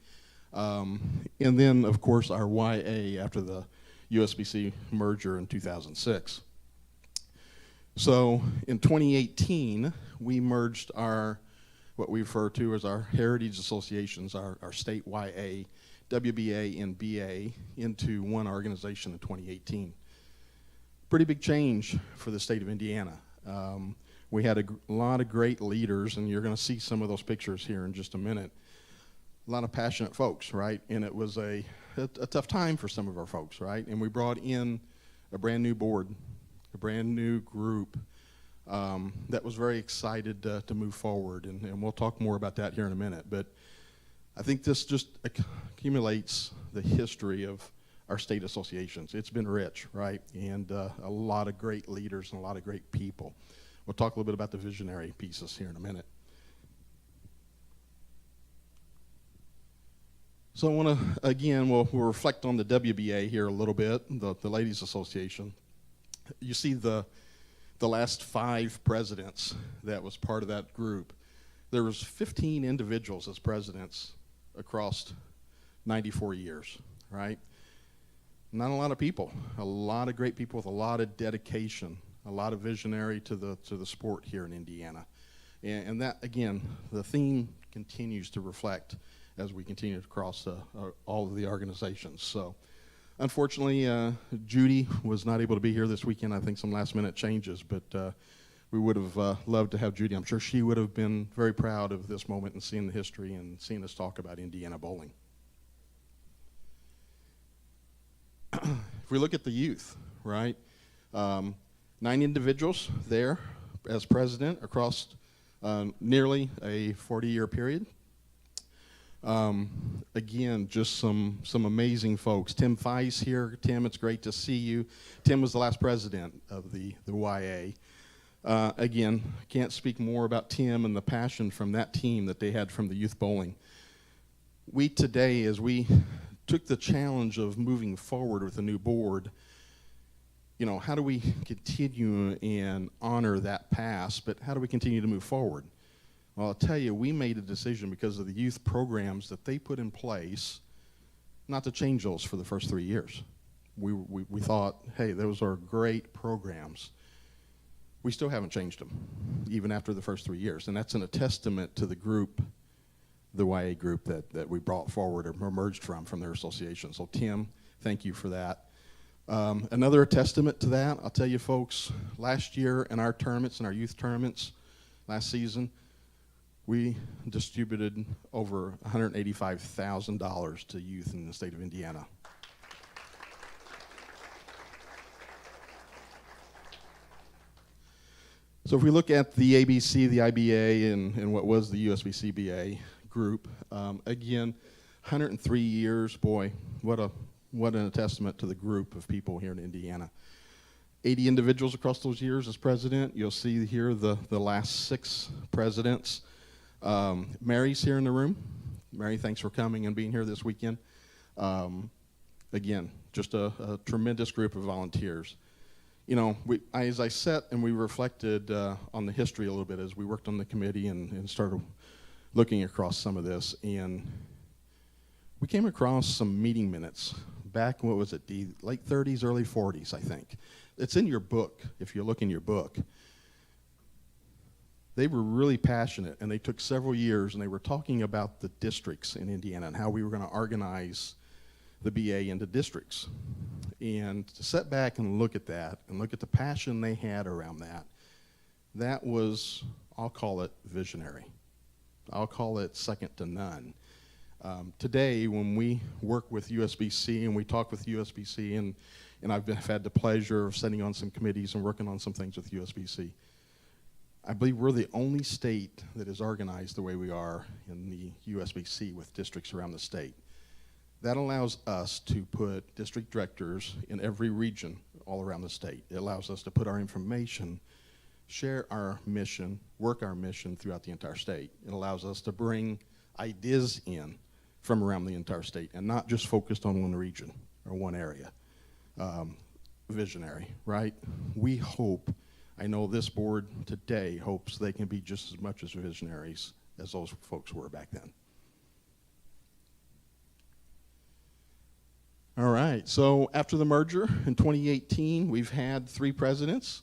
And then, of course, our YA after the USBC merger in 2006. So in 2018, we merged what we refer to as our heritage associations, our state YA, WBA, and BA into one organization in 2018. pretty big change for the state of Indiana. We had a lot of great leaders, and you're going to see some of those pictures here in just a minute. A lot of passionate folks, right? And it was a tough time for some of our folks, right? And we brought in a brand new board, a brand new group that was very excited to move forward, and we'll talk more about that here in a minute. But I think this just accumulates the history of our state associations. It's been rich, right? And a lot of great leaders and a lot of great people. We'll talk a little bit about the visionary pieces here in a minute. So I want to, again, we'll reflect on the WBA here a little bit, the Ladies Association. You see the last 5 presidents that was part of that group. There was 15 individuals as presidents across 94 years, right? Not a lot of people, a lot of great people with a lot of dedication, a lot of visionary to the sport here in Indiana. And that, again, the theme continues to reflect as we continue across all of the organizations. So unfortunately, Judy was not able to be here this weekend. I think some last minute changes, but we would have loved to have Judy. I'm sure she would have been very proud of this moment and seeing the history and seeing us talk about Indiana bowling. If we look at the youth, right, 9 individuals there as president across nearly a 40-year period. Again, just some amazing folks. Tim Feiss here. Tim, it's great to see you. Tim was the last president of the YA. Again, can't speak more about Tim and the passion from that team that they had from the youth bowling. We today, as we took the challenge of moving forward with a new board, you know, how do we continue and honor that past, but how do we continue to move forward? Well, I'll tell you, we made a decision because of the youth programs that they put in place not to change those for the first 3 years. We thought, hey, those are great programs. We still haven't changed them, even after the first 3 years. And that's a testament to the group, the YA group that we brought forward or emerged from their association. So Tim, thank you for that. Another testament to that, I'll tell you folks, last year in our tournaments, in our youth tournaments, last season, we distributed over $185,000 to youth in the state of Indiana. So if we look at the ABC, the IBA, and what was the USBC BA group, again, 103 years, boy, what an testament to the group of people here in Indiana. 80 individuals across those years as president. You'll see here the last 6 presidents. Mary's here in the room. Mary, thanks for coming and being here this weekend. Again, just a tremendous group of volunteers. You know, as I sat and we reflected on the history a little bit as we worked on the committee and started looking across some of this, and we came across some meeting minutes back, what was it, the late 30s, early 40s, I think. It's in your book, if you look in your book. They were really passionate, and they took several years, and they were talking about the districts in Indiana and how we were going to organize the BA into districts. And to sit back and look at that and look at the passion they had around that, that was, I'll call it visionary. I'll call it second to none. Today, when we work with USBC and we talk with USBC, and I've had the pleasure of sitting on some committees and working on some things with USBC, I believe we're the only state that is organized the way we are in the USBC with districts around the state. That allows us to put district directors in every region all around the state. It allows us to put our information, share our mission, work our mission throughout the entire state. It allows us to bring ideas in from around the entire state and not just focused on one region or one area. Visionary, right? We hope, I know this board today hopes they can be just as much as visionaries as those folks were back then. All right, so after the merger in 2018, we've had 3 presidents.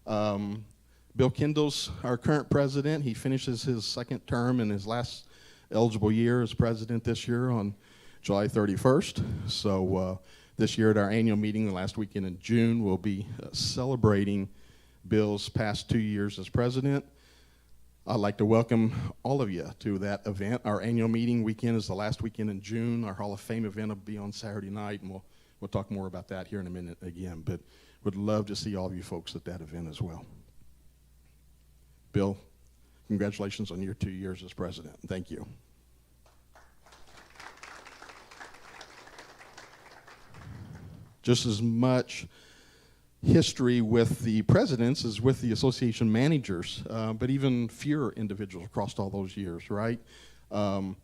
Bill Kendall's our current president. He finishes his 2nd term in his last eligible year as president this year on July 31st. So This year at our annual meeting, the last weekend in June, we'll be celebrating Bill's past 2 years as president. I'd like to welcome all of you to that event. Our annual meeting weekend is the last weekend in June. Our Hall of Fame event will be on Saturday night, and we'll talk more about that here in a minute again. But would love to see all of you folks at that event as well. Bill, congratulations on your 2 years as president. Thank you. Just as much history with the presidents as with the association managers, but even fewer individuals across all those years, right? There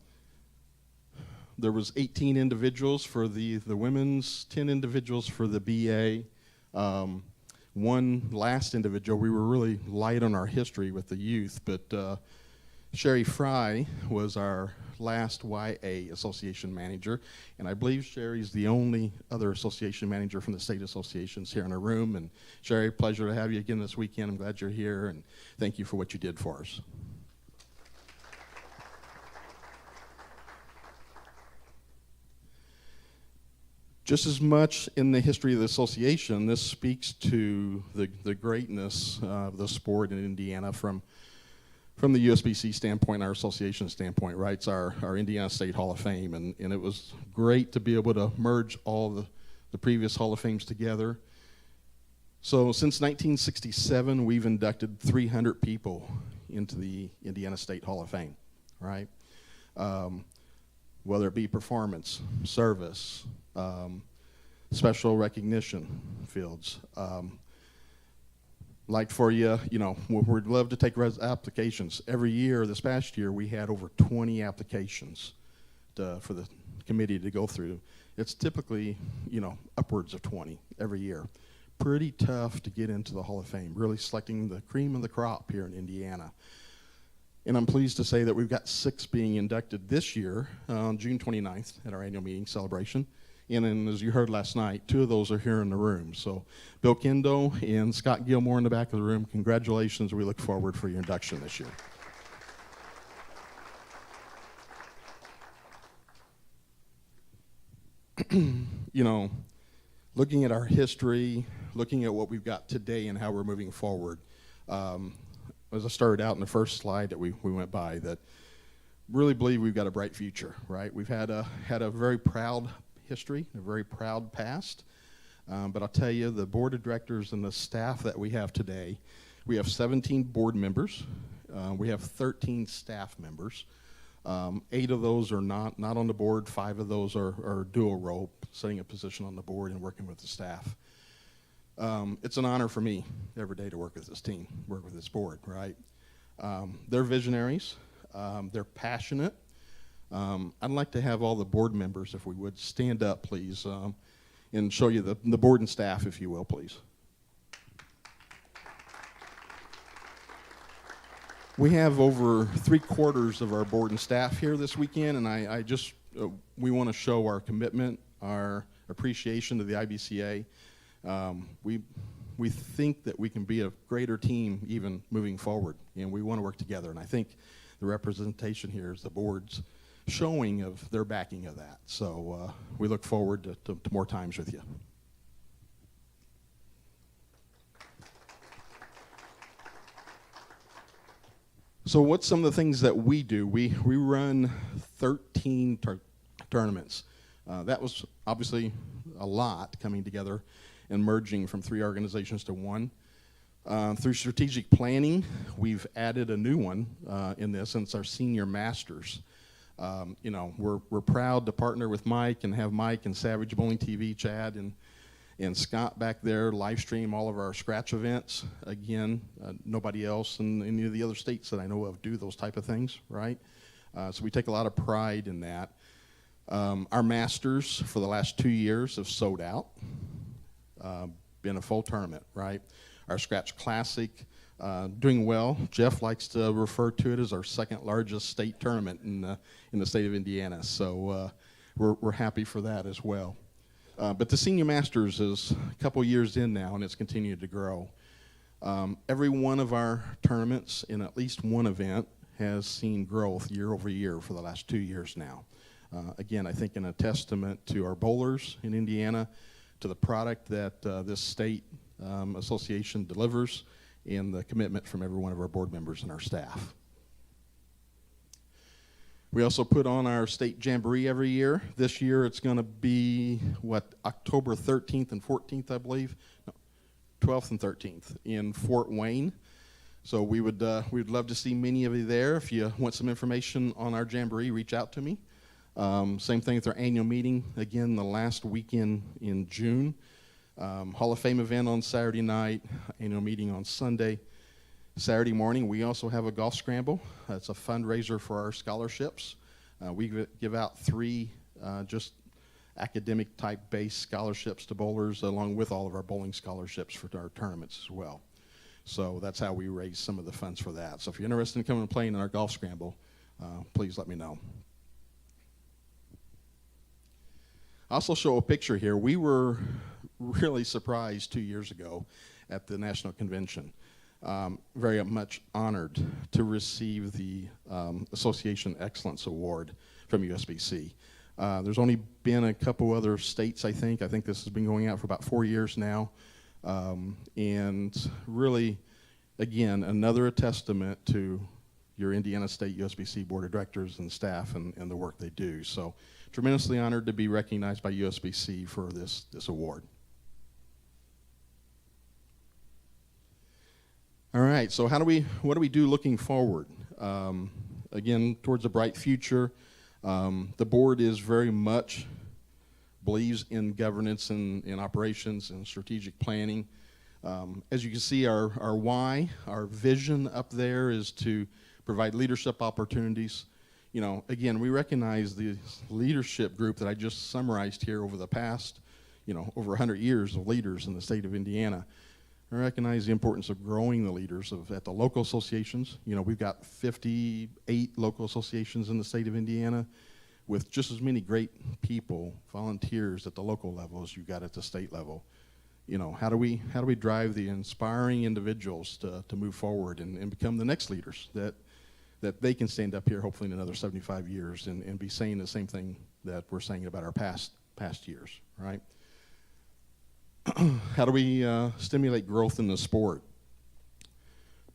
was 18 individuals for the women's, 10 individuals for the BA. One last individual, we were really light on our history with the youth, but Sherry Fry was our last YA association manager, and I believe Sherry's the only other association manager from the state associations here in our room. And Sherry, pleasure to have you again this weekend. I'm glad you're here, and thank you for what you did for us. Just as much in the history of the association, this speaks to the greatness of the sport in Indiana from the USBC standpoint, our association standpoint, right? It's our Indiana State Hall of Fame, and it was great to be able to merge all the previous Hall of Fames together. So since 1967, we've inducted 300 people into the Indiana State Hall of Fame, right? Whether it be performance, service, special recognition fields. Like for you, we'd love to take applications. Every year, this past year, we had over 20 applications for the committee to go through. It's typically, upwards of 20 every year. Pretty tough to get into the Hall of Fame, really selecting the cream of the crop here in Indiana. And I'm pleased to say that we've got 6 being inducted this year on June 29th at our annual meeting celebration. And then, as you heard last night, 2 of those are here in the room. So Bill Kendo and Scott Gilmore in the back of the room, congratulations. We look forward for your induction this year. Looking at our history, looking at what we've got today and how we're moving forward, as I started out in the first slide that we went by, that really believe we've got a bright future, right? We've had a very proud history, a very proud past, but I'll tell you, the board of directors and the staff that we have today, we have 17 board members, we have 13 staff members, 8 of those are not on the board, 5 of those are dual role, setting a position on the board and working with the staff. It's an honor for me every day to work with this team, work with this board, right? They're visionaries, they're passionate. I'd like to have all the board members, if we would, stand up, please, and show you the board and staff, if you will, please. We have over 3/4 of our board and staff here this weekend, and we want to show our commitment, our appreciation to the IBCA. We think that we can be a greater team even moving forward, and we want to work together, and I think the representation here is the board's showing of their backing of that. So we look forward to more times with you. So what's some of the things that we do? We run 13 tournaments. That was obviously a lot coming together and merging from 3 organizations to 1. Through strategic planning, we've added a new one in this, and it's our Senior Masters. We're proud to partner with Mike and have Mike and Savage Bowling TV, Chad and Scott back there live stream all of our scratch events. Again, nobody else in any of the other states that I know of do those type of things, right? So we take a lot of pride in that. Our Masters for the last 2 years have sold out, been a full tournament, right? Our Scratch Classic, doing well. Jeff likes to refer to it as our 2nd largest state tournament in the state of Indiana. So we're happy for that as well. But the Senior Masters is a couple years in now, and it's continued to grow. Every one of our tournaments in at least one event has seen growth year over year for the last 2 years now. Again, I think in a testament to our bowlers in Indiana, to the product that this state association delivers, and the commitment from every one of our board members and our staff. We also put on our state jamboree every year. This year it's going to be, October 13th and 14th, I believe? No, 12th and 13th in Fort Wayne. So we'd love to see many of you there. If you want some information on our jamboree, reach out to me. Same thing with our annual meeting, again, the last weekend in June. Hall of Fame event on Saturday night, annual meeting on Sunday. Saturday morning, we also have a golf scramble. It's a fundraiser for our scholarships. We give out 3 just academic type based scholarships to bowlers, along with all of our bowling scholarships for our tournaments as well. So that's how we raise some of the funds for that. So if you're interested in coming and playing in our golf scramble, please let me know. I also show a picture here. We were really surprised 2 years ago at the National Convention. Very much honored to receive the Association Excellence Award from USBC. There's only been a couple other states, I think. I think this has been going out for about 4 years now. And really, again, another testament to your Indiana State USBC Board of Directors and staff and the work they do. So tremendously honored to be recognized by USBC for this award. All right, so what do we do looking forward? Again, towards a bright future. The board is very much believes in governance and in operations and strategic planning. As you can see, our why, our vision up there is to provide leadership opportunities. You know, again, we recognize the leadership group that I just summarized here over the past, over 100 years of leaders in the state of Indiana. I recognize the importance of growing the leaders at the local associations. We've got 58 local associations in the state of Indiana with just as many great people, volunteers at the local level as you got at the state level. How do we drive the inspiring individuals to move forward and become the next leaders that they can stand up here hopefully in another 75 years and be saying the same thing that we're saying about our past years, right? How do we stimulate growth in the sport?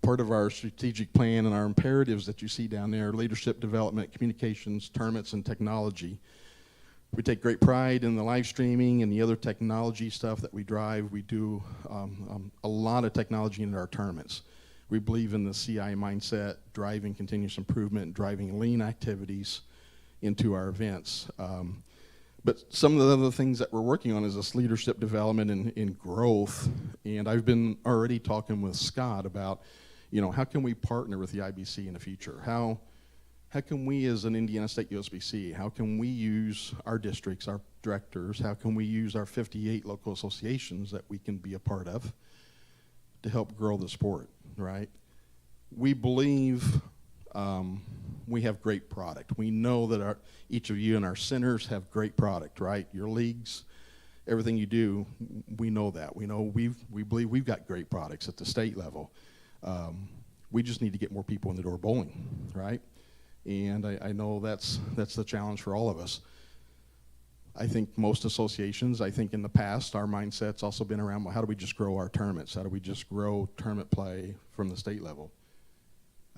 Part of our strategic plan and our imperatives that you see down there, leadership development, communications, tournaments, and technology. We take great pride in the live streaming and the other technology stuff that we drive. We do a lot of technology in our tournaments. We believe in the CI mindset, driving continuous improvement, driving lean activities into our events. But some of the other things that we're working on is this leadership development and growth. And I've been already talking with Scott about, how can we partner with the IBC in the future? How can we as an Indiana State USBC, how can we use our districts, our directors, how can we use our 58 local associations that we can be a part of to help grow the sport, right? We believe we have great product. We know that each of you and our centers have great product, right? Your leagues, everything you do, we know that. We know we believe we've got great products at the state level. We just need to get more people in the door bowling, right? And I know that's the challenge for all of us. I think most associations, in the past, our mindset's also been around, well, how do we just grow our tournaments? How do we just grow tournament play from the state level?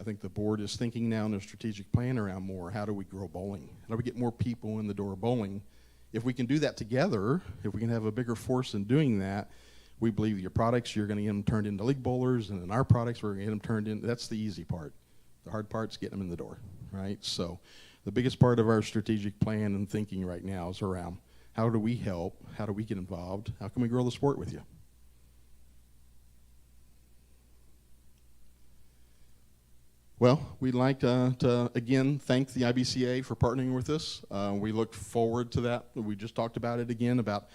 I think the board is thinking now in a strategic plan around more, how do we grow bowling? How do we get more people in the door bowling? If we can do that together, if we can have a bigger force in doing that, we believe your products, you're going to get them turned into league bowlers, and in our products, we're going to get them turned in. That's the easy part. The hard part's getting them in the door, right? So the biggest part of our strategic plan and thinking right now is around how do we help, how do we get involved, how can we grow the sport with you? Well, we'd like to again thank the IBCA for partnering with us. We look forward to that. We just talked about it again about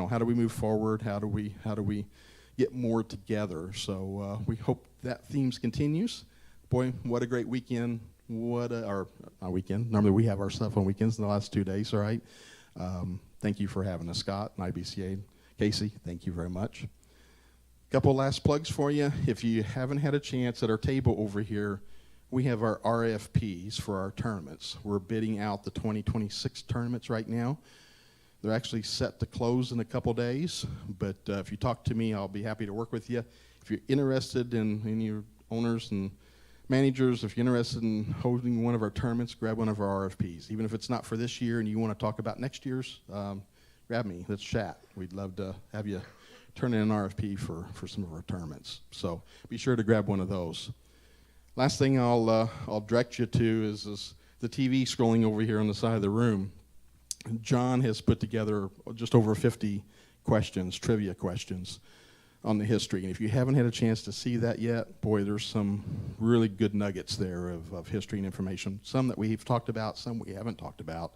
how do we move forward, how do we get more together. So we hope that theme continues. Boy, what a great weekend! Our weekend. Normally we have our stuff on weekends in the last 2 days. All right. Thank you for having us, Scott and IBCA. Casey, thank you very much. Couple last plugs for you. If you haven't had a chance at our table over here. we have our RFPs for our tournaments. We're bidding out the 2026 tournaments right now. They're actually set to close in a couple days, but if you talk to me, I'll be happy to work with you. If you're interested in your owners and managers, if you're interested in holding one of our tournaments, grab one of our RFPs. Even if it's not for this year and you want to talk about next year's, grab me. Let's chat. We'd love to have you turn in an RFP for some of our tournaments. So be sure to grab one of those. Last thing I'll direct you to is the TV scrolling over here on the side of the room. John has put together just over 50 questions, trivia questions, on the history. And if you haven't had a chance to see that yet, boy, there's some really good nuggets there of history and information. Some that we've talked about, some we haven't talked about.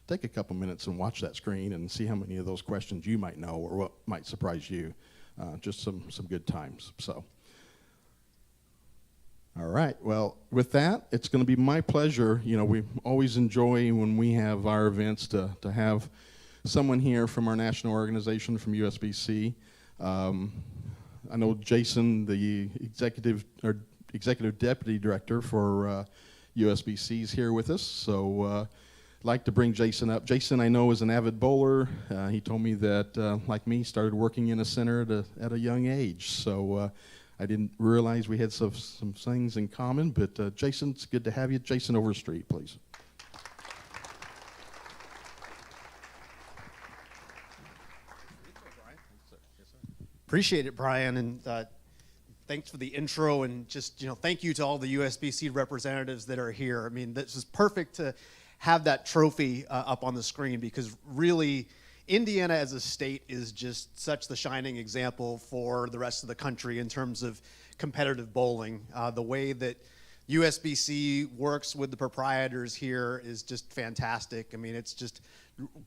Take a couple minutes and watch that screen and see how many of those questions you might know or what might surprise you. Just some good times. So. All right, well, with that, it's going to be my pleasure. You know, we always enjoy when we have our events to have someone here from our national organization, from USBC. I know Jason, the executive deputy director for USBC, is here with us, so I'd like to bring Jason up. Jason, I know, is an avid bowler. He told me that, like me, started working in a center at a young age, so I didn't realize we had some things in common, but Jason, it's good to have you. Jason Overstreet, please. Appreciate it, Brian, and thanks for the intro, and just, thank you to all the USBC representatives that are here. I mean, this is perfect to have that trophy up on the screen, because really, Indiana as a state is just such the shining example for the rest of the country in terms of competitive bowling. The way that USBC works with the proprietors here is just fantastic. I mean, it's just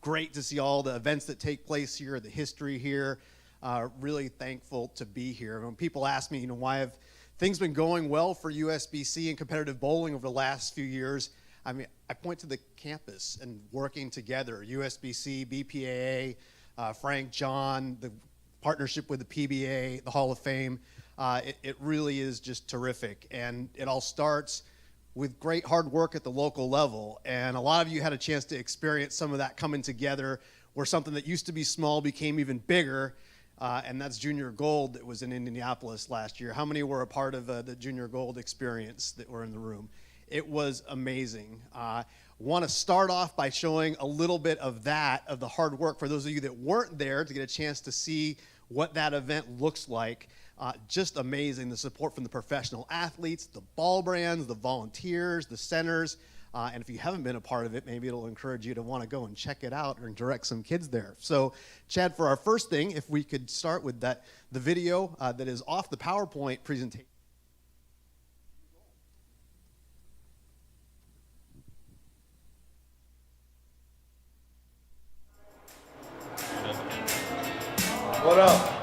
great to see all the events that take place here, the history here. Really thankful to be here. When people ask me, why have things been going well for USBC and competitive bowling over the last few years, I mean, I point to the campus and working together, USBC, BPAA, Frank, John, the partnership with the PBA, the Hall of Fame. It really is just terrific. And it all starts with great hard work at the local level. And a lot of you had a chance to experience some of that coming together, where something that used to be small became even bigger. And that's Junior Gold that was in Indianapolis last year. How many were a part of the Junior Gold experience that were in the room? It was amazing. Want to start off by showing a little bit of that, of the hard work, for those of you that weren't there to get a chance to see what that event looks like. Just amazing, the support from the professional athletes, the ball brands, the volunteers, the centers. And if you haven't been a part of it, maybe it'll encourage you to want to go and check it out or direct some kids there. So, Chad, for our first thing, if we could start with the video that is off the PowerPoint presentation. What up?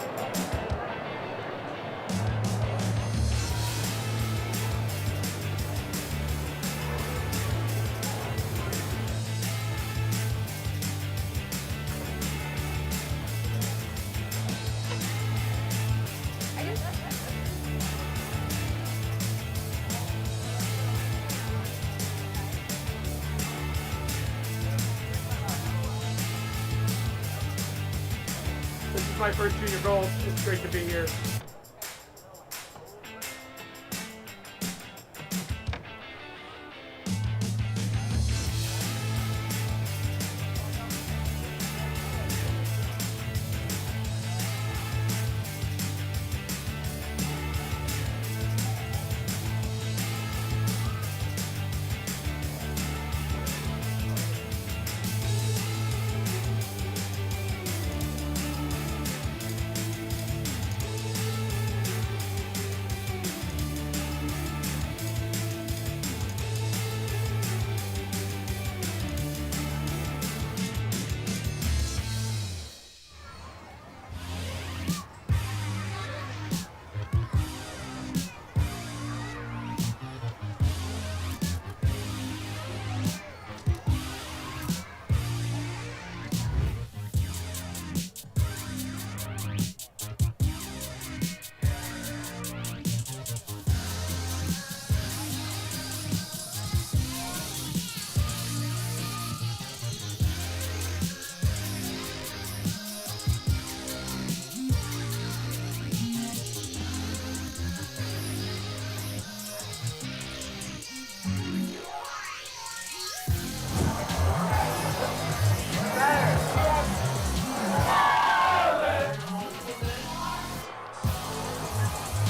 This is my first Junior Gold. It's great to be here.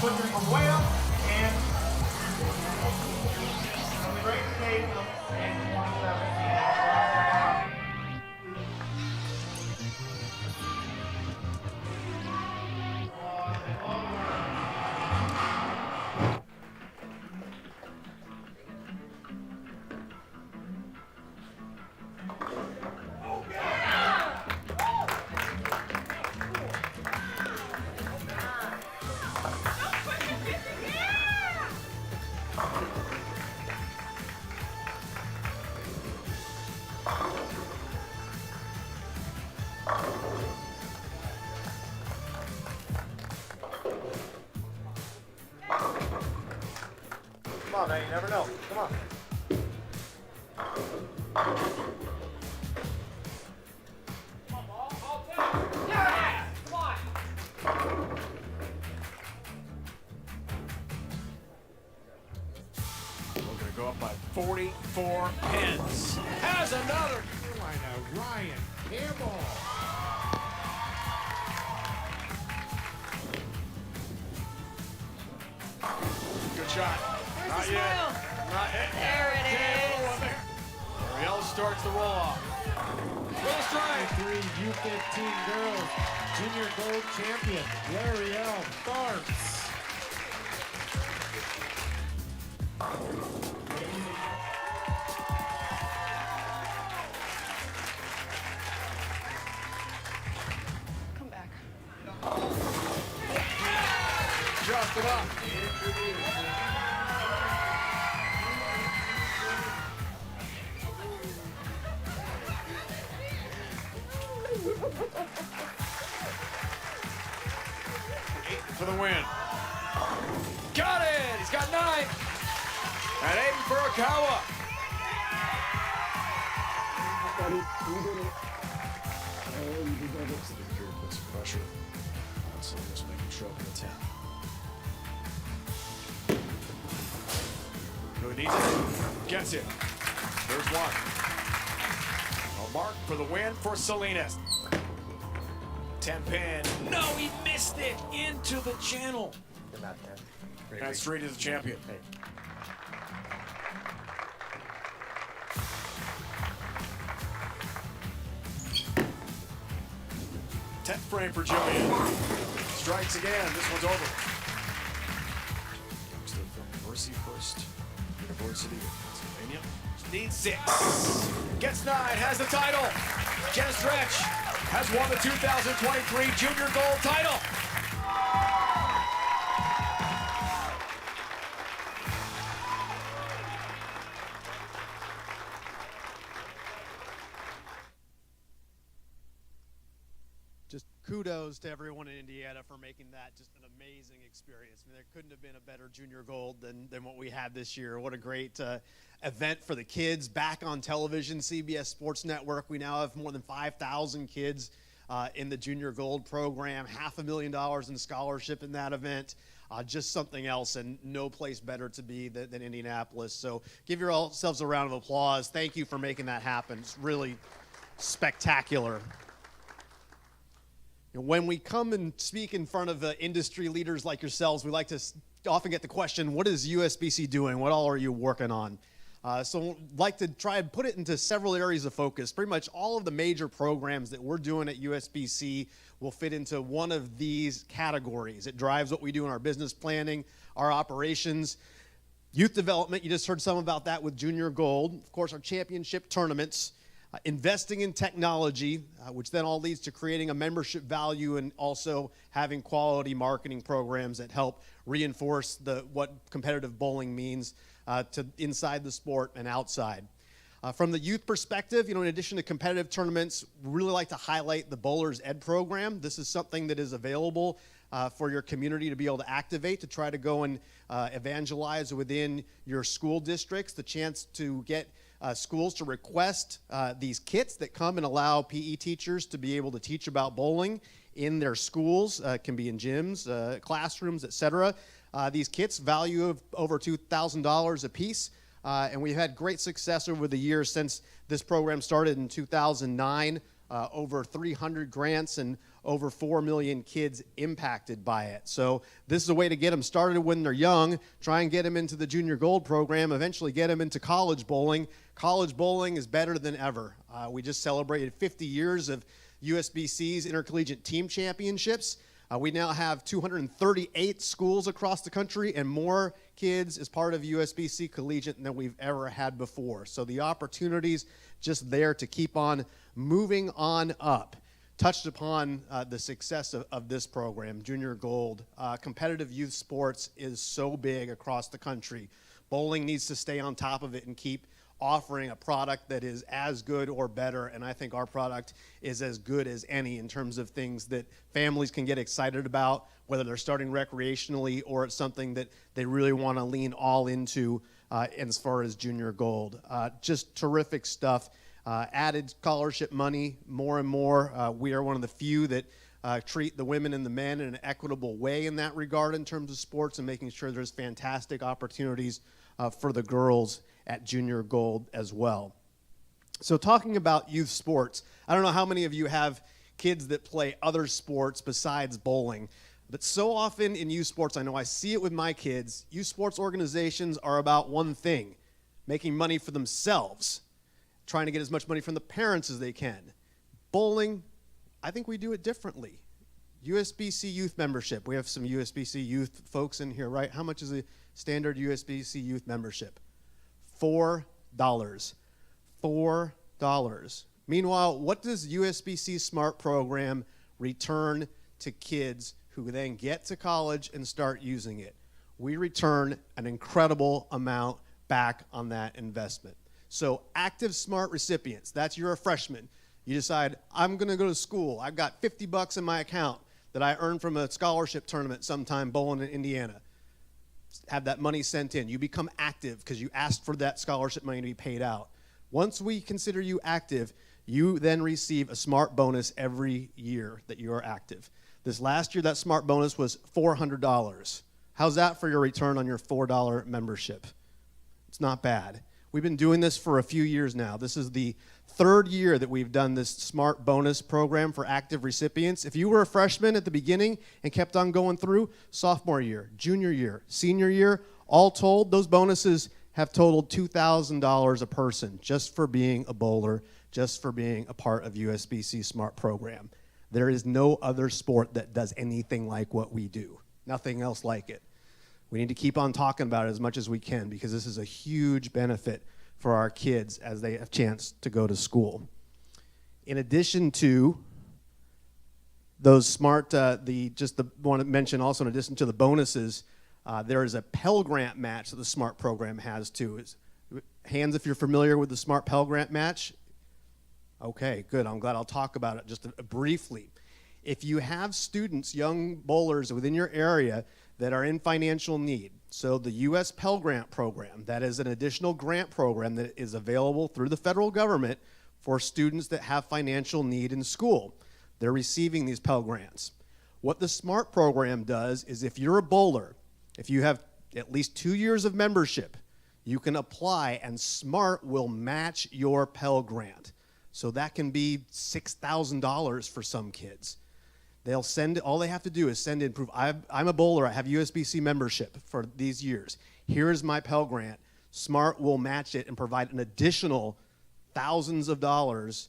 puts it from way up and great state of 2017. Come on, man, you never know. Come on. We're going to go up by 44 pins. Has another. Carolina, Ryan Campbell. Good shot. Not yet. Not yet. There it is. Ariel starts the roll off. With a strike. 3 U15 girls junior gold champion L'Ariel Tharps. Come back. Just about. For the win. Got it! He's got 9. And Aiden Furukawa. Put some pressure on Salinas, make him show up in the 10. Who needs it? Gets it. There's one. A mark for the win for Salinas. 10 pin. No, he missed it into the channel. And straight to the champion. Tenth frame for Jillian. Strikes again. This one's over. Youngster from Mercyhurst University of Pennsylvania. Needs 6. Gets 9. Has the title. Jen Stretch has won the 2023 Junior Gold title. Just kudos to everyone in Indiana for making that just an amazing experience. I mean, there couldn't have been a better Junior Gold than what we had this year. What a great event for the kids. Back on television, CBS Sports Network, we now have more than 5,000 kids in the Junior Gold program, $500,000 in scholarship in that event. Just something else, and no place better to be than Indianapolis. So give yourselves a round of applause. Thank you for making that happen. It's really spectacular. When we come and speak in front of industry leaders like yourselves, we like to often get the question, what is USBC doing? What all are you working on? So I'd like to try and put it into several areas of focus. Pretty much all of the major programs that we're doing at USBC will fit into one of these categories. It drives what we do in our business planning, our operations, youth development. You just heard some about that with Junior Gold. Of course, our championship tournaments. Investing in technology, which then all leads to creating a membership value and also having quality marketing programs that help reinforce what competitive bowling means to inside the sport and outside. From the youth perspective, in addition to competitive tournaments, we really like to highlight the Bowlers Ed program. This is something that is available for your community to be able to activate, to try to go and evangelize within your school districts, the chance to get schools to request these kits that come and allow PE teachers to be able to teach about bowling in their schools. Can be in gyms, classrooms, etc. These kits value of over $2,000 a piece, and we've had great success over the years since this program started in 2009. over 300 grants and over 4 million kids impacted by it. So this is a way to get them started when they're young, try and get them into the Junior Gold program, eventually get them into college bowling. College bowling is better than ever. We just celebrated 50 years of USBC's Intercollegiate Team Championships. We now have 238 schools across the country and more kids as part of USBC Collegiate than we've ever had before. So the opportunities just there to keep on moving on up. Touched upon the success of this program, Junior Gold. Competitive youth sports is so big across the country. Bowling needs to stay on top of it and keep offering a product that is as good or better, and I think our product is as good as any in terms of things that families can get excited about, whether they're starting recreationally or it's something that they really want to lean all into as far as Junior Gold. Just terrific stuff. Added scholarship money more and more. We are one of the few that treat the women and the men in an equitable way in that regard in terms of sports and making sure there's fantastic opportunities for the girls at Junior Gold as well. So talking about youth sports, I don't know how many of you have kids that play other sports besides bowling, but so often in youth sports, I know I see it with my kids, youth sports organizations are about one thing, making money for themselves, trying to get as much money from the parents as they can. Bowling, I think we do it differently. USBC youth membership, we have some USBC youth folks in here, right? How much is a standard USBC youth membership? $4. $4. Meanwhile, what does USBC Smart Program return to kids who then get to college and start using it? We return an incredible amount back on that investment. So active Smart recipients, that's you're a freshman. You decide, I'm going to go to school. I've got $50 in my account that I earned from a scholarship tournament sometime bowling in Indiana. Have that money sent in. You become active because you asked for that scholarship money to be paid out. Once we consider you active, you then receive a Smart bonus every year that you are active. This last year, that Smart bonus was $400. How's that for your return on your $4 membership? It's not bad. We've been doing this for a few years now. This is the third year that we've done this Smart bonus program for active recipients. If you were a freshman at the beginning and kept on going through, sophomore year, junior year, senior year, all told, those bonuses have totaled $2,000 a person just for being a bowler, just for being a part of USBC Smart program. There is no other sport that does anything like what we do. Nothing else like it. We need to keep on talking about it as much as we can because this is a huge benefit for our kids as they have a chance to go to school. In addition to those Smart, want to mention also in addition to the bonuses, there is a Pell Grant match that the Smart program has too. Hands, if you're familiar with the Smart Pell Grant match? Okay, good. I'm glad. I'll talk about it just briefly. If you have students, young bowlers within your area that are in financial need, so the U.S. Pell Grant program, that is an additional grant program that is available through the federal government for students that have financial need in school. They're receiving these Pell Grants. What the Smart program does is if you're a bowler, if you have at least 2 years of membership, you can apply and Smart will match your Pell Grant. So that can be $6,000 for some kids. They'll send, all they have to do is send in proof, I'm a bowler, I have USBC membership for these years. Here is my Pell Grant. Smart will match it and provide an additional thousands of dollars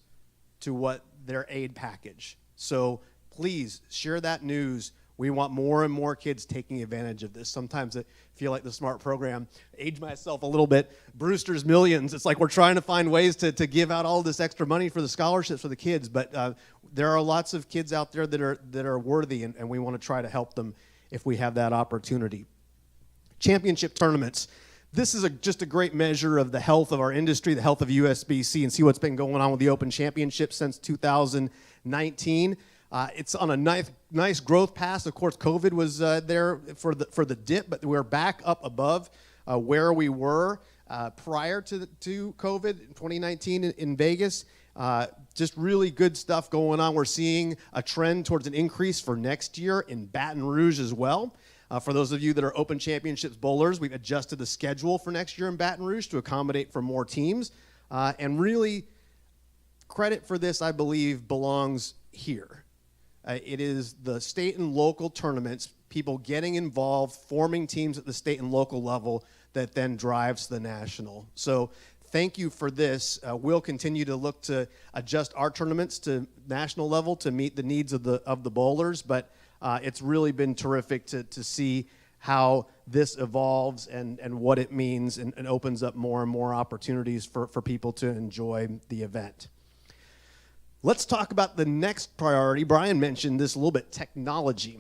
to what their aid package. So please share that news. We want more and more kids taking advantage of this. Sometimes I feel like the Smart program, age myself a little bit, Brewster's Millions. It's like we're trying to find ways to give out all this extra money for the scholarships for the kids, but there are lots of kids out there that are worthy, and we want to try to help them if we have that opportunity. Championship tournaments. This is just a great measure of the health of our industry, the health of USBC, and see what's been going on with the Open Championship since 2019. It's on a nice growth path. Of course, COVID was there for the dip, but we're back up above where we were prior to COVID in 2019 in Vegas. Just really good stuff going on. We're seeing a trend towards an increase for next year in Baton Rouge as well. For those of you that are Open Championships bowlers, we've adjusted the schedule for next year in Baton Rouge to accommodate for more teams. And really, credit for this, I believe, belongs here. It is the state and local tournaments, people getting involved, forming teams at the state and local level that then drives the national. So thank you for this. We'll continue to look to adjust our tournaments to national level to meet the needs of the bowlers, but it's really been terrific to see how this evolves and what it means and opens up more and more opportunities for people to enjoy the event. Let's talk about the next priority. Brian mentioned this a little bit, technology.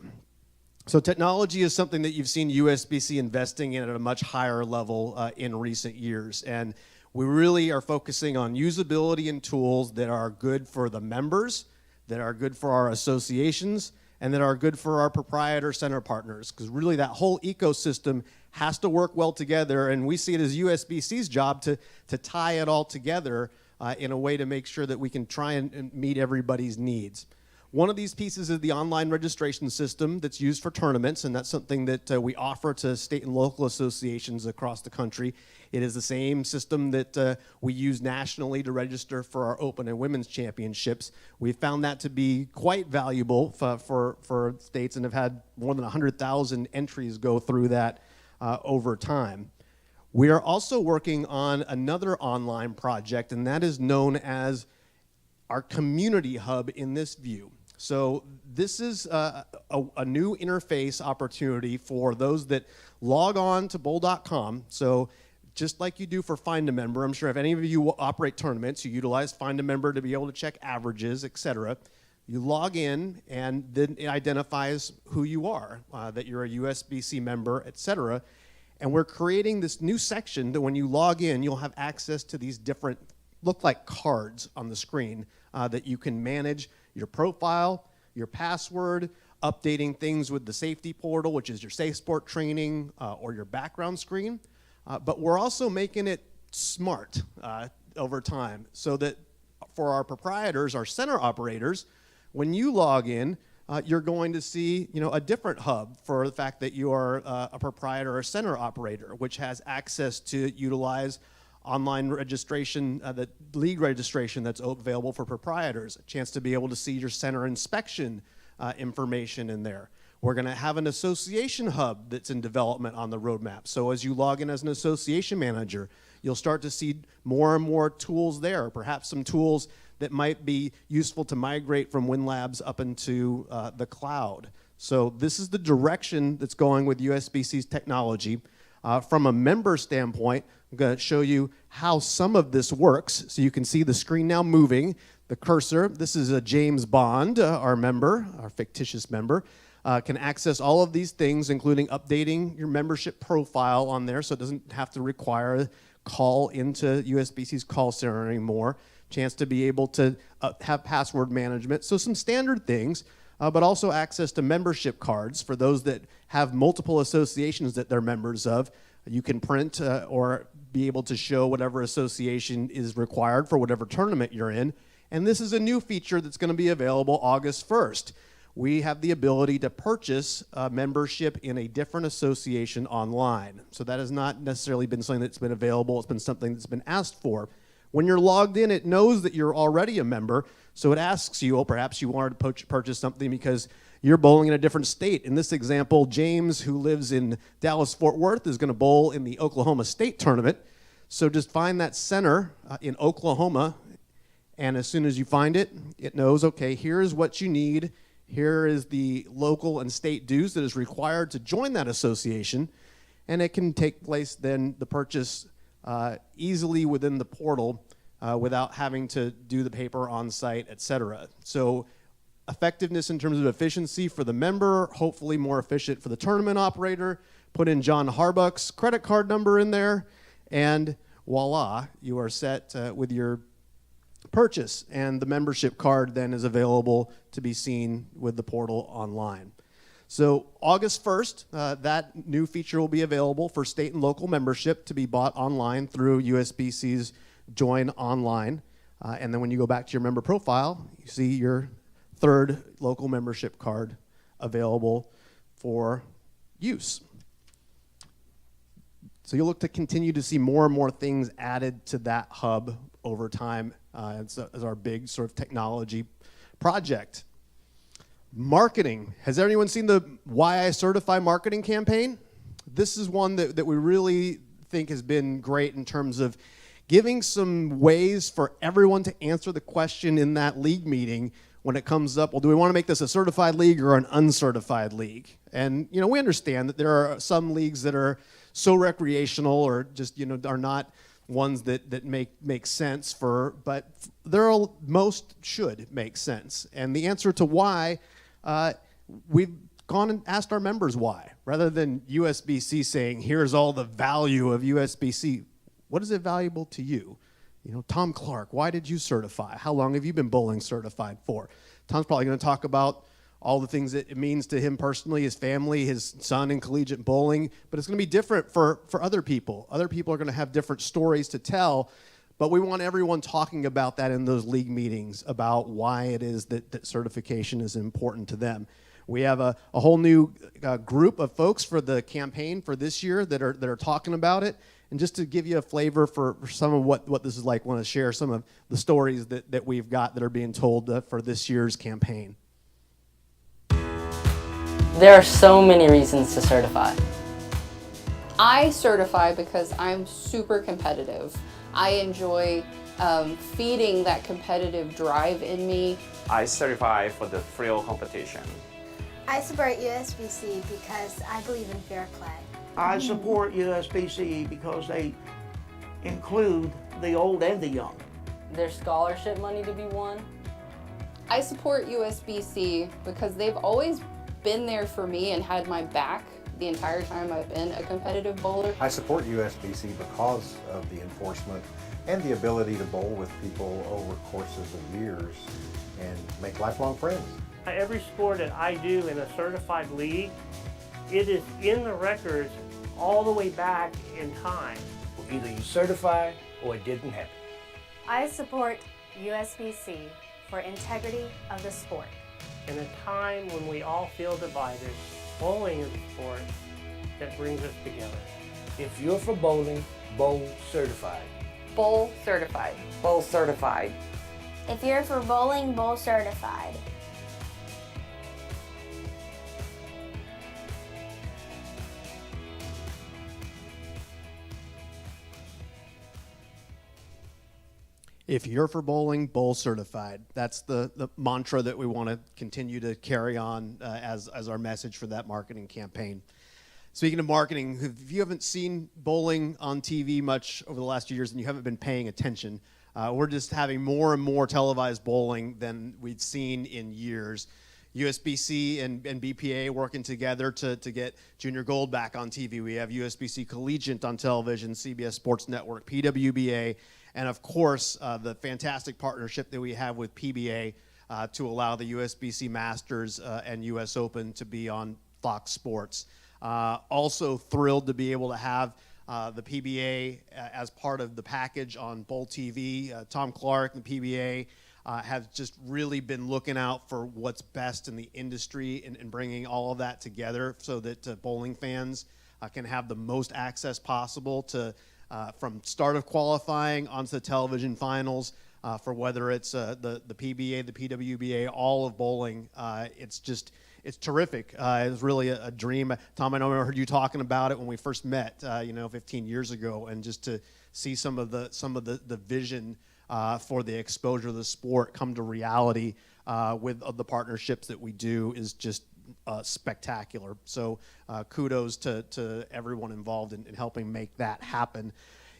So technology is something that you've seen USBC investing in at a much higher level in recent years. And we really are focusing on usability and tools that are good for the members, that are good for our associations, and that are good for our proprietor center partners. Because really that whole ecosystem has to work well together, and we see it as USBC's job to tie it all together in a way to make sure that we can try and meet everybody's needs. One of these pieces is the online registration system that's used for tournaments, and that's something that we offer to state and local associations across the country. It is the same system that we use nationally to register for our Open and Women's Championships. We found that to be quite valuable for states and have had more than 100,000 entries go through that over time. We are also working on another online project, and that is known as our community hub in this view. So this is a new interface opportunity for those that log on to bowl.com. So just like you do for Find a Member, I'm sure if any of you operate tournaments, you utilize Find a Member to be able to check averages, etc. You log in, and then it identifies who you are, that you're a USBC member, etc. And we're creating this new section that when you log in, you'll have access to these different, look like cards on the screen, that you can manage your profile, your password, updating things with the safety portal, which is your Safe Sport training, or your background screen. But we're also making it smart over time so that for our proprietors, our center operators, when you log in, you're going to see a different hub for the fact that you are a proprietor or center operator, which has access to utilize online registration, the league registration that's available for proprietors, a chance to be able to see your center inspection information in there. We're going to have an association hub that's in development on the roadmap. So as you log in as an association manager, you'll start to see more and more tools there, perhaps some tools that might be useful to migrate from WinLabs up into the cloud. So this is the direction that's going with USBC's technology. From a member standpoint, I'm going to show you how some of this works. So you can see the screen now moving, the cursor. This is a James Bond, our member, our fictitious member. Can access all of these things, including updating your membership profile on there so it doesn't have to require call into USBC's call center anymore. Chance to be able to have password management. So some standard things, but also access to membership cards for those that have multiple associations that they're members of. You can print or be able to show whatever association is required for whatever tournament you're in. And this is a new feature that's going to be available August 1st. We have the ability to purchase membership in a different association online. So that has not necessarily been something that's been available. It's been something that's been asked for. When you're logged in, it knows that you're already a member, so it asks you, well, perhaps you wanted to purchase something because you're bowling in a different state. In this example, James, who lives in Dallas-Fort Worth, is going to bowl in the Oklahoma State tournament. So just find that center in Oklahoma, and as soon as you find it, it knows, okay, here's what you need. Here is the local and state dues that is required to join that association, and it can take place then, the purchase easily within the portal without having to do the paper on site, etc. So effectiveness in terms of efficiency for the member, hopefully more efficient for the tournament operator. Put in John Harbuck's credit card number in there, and voila, you are set with your purchase, and the membership card then is available to be seen with the portal online. So August 1st, that new feature will be available for state and local membership to be bought online through USBC's Join Online. And then when you go back to your member profile, you see your third local membership card available for use. So you'll look to continue to see more and more things added to that hub over time It's our big sort of technology project. Marketing. Has anyone seen the Why I Certify marketing campaign? This is one that we really think has been great in terms of giving some ways for everyone to answer the question in that league meeting when it comes up, well, do we want to make this a certified league or an uncertified league? And, we understand that there are some leagues that are so recreational or just, are not ones that make sense but most should make sense. And the answer to why, we've gone and asked our members why, rather than USBC saying, here's all the value of USBC. What is it valuable to you? Tom Clark, why did you certify? How long have you been bowling certified for? Tom's probably going to talk about all the things that it means to him personally, his family, his son in collegiate bowling, but it's going to be different for other people. Other people are going to have different stories to tell, but we want everyone talking about that in those league meetings, about why it is that certification is important to them. We have a whole new group of folks for the campaign for this year that are talking about it. And just to give you a flavor for some of what this is like, I want to share some of the stories that we've got that are being told for this year's campaign. There are so many reasons to certify. I certify because I'm super competitive. I enjoy feeding that competitive drive in me. I certify for the thrill competition. I support USBC because I believe in fair play. I support USBC because they include the old and the young. There's scholarship money to be won. I support USBC because they've always been there for me and had my back the entire time I've been a competitive bowler. I support USBC because of the enforcement and the ability to bowl with people over courses of years and make lifelong friends. Every sport that I do in a certified league, it is in the records all the way back in time. Either you certify or it didn't happen. I support USBC for integrity of the sport. In a time when we all feel divided, bowling is a sport that brings us together. If you're for bowling, bowl certified. Bowl certified. Bowl certified. If you're for bowling, bowl certified. If you're for bowling, bowl certified. That's the mantra that we want to continue to carry on as our message for that marketing campaign. Speaking of marketing, if you haven't seen bowling on TV much over the last few years and you haven't been paying attention, we're just having more and more televised bowling than we've seen in years. USBC and BPA working together to get Junior Gold back on TV. We have USBC Collegiate on television, CBS Sports Network, PWBA, and of course, the fantastic partnership that we have with PBA to allow the USBC Masters and US Open to be on Fox Sports. Also thrilled to be able to have the PBA as part of the package on Bowl TV. Tom Clark and the PBA have just really been looking out for what's best in the industry and bringing all of that together so that bowling fans can have the most access possible to from start of qualifying onto the television finals for whether it's the PBA, the PWBA, all of bowling. It's terrific. It was really a dream. Tom, I know I heard you talking about it when we first met, 15 years ago, and just to see some of the vision for the exposure of the sport come to reality with the partnerships that we do is just spectacular. So kudos to everyone involved in helping make that happen.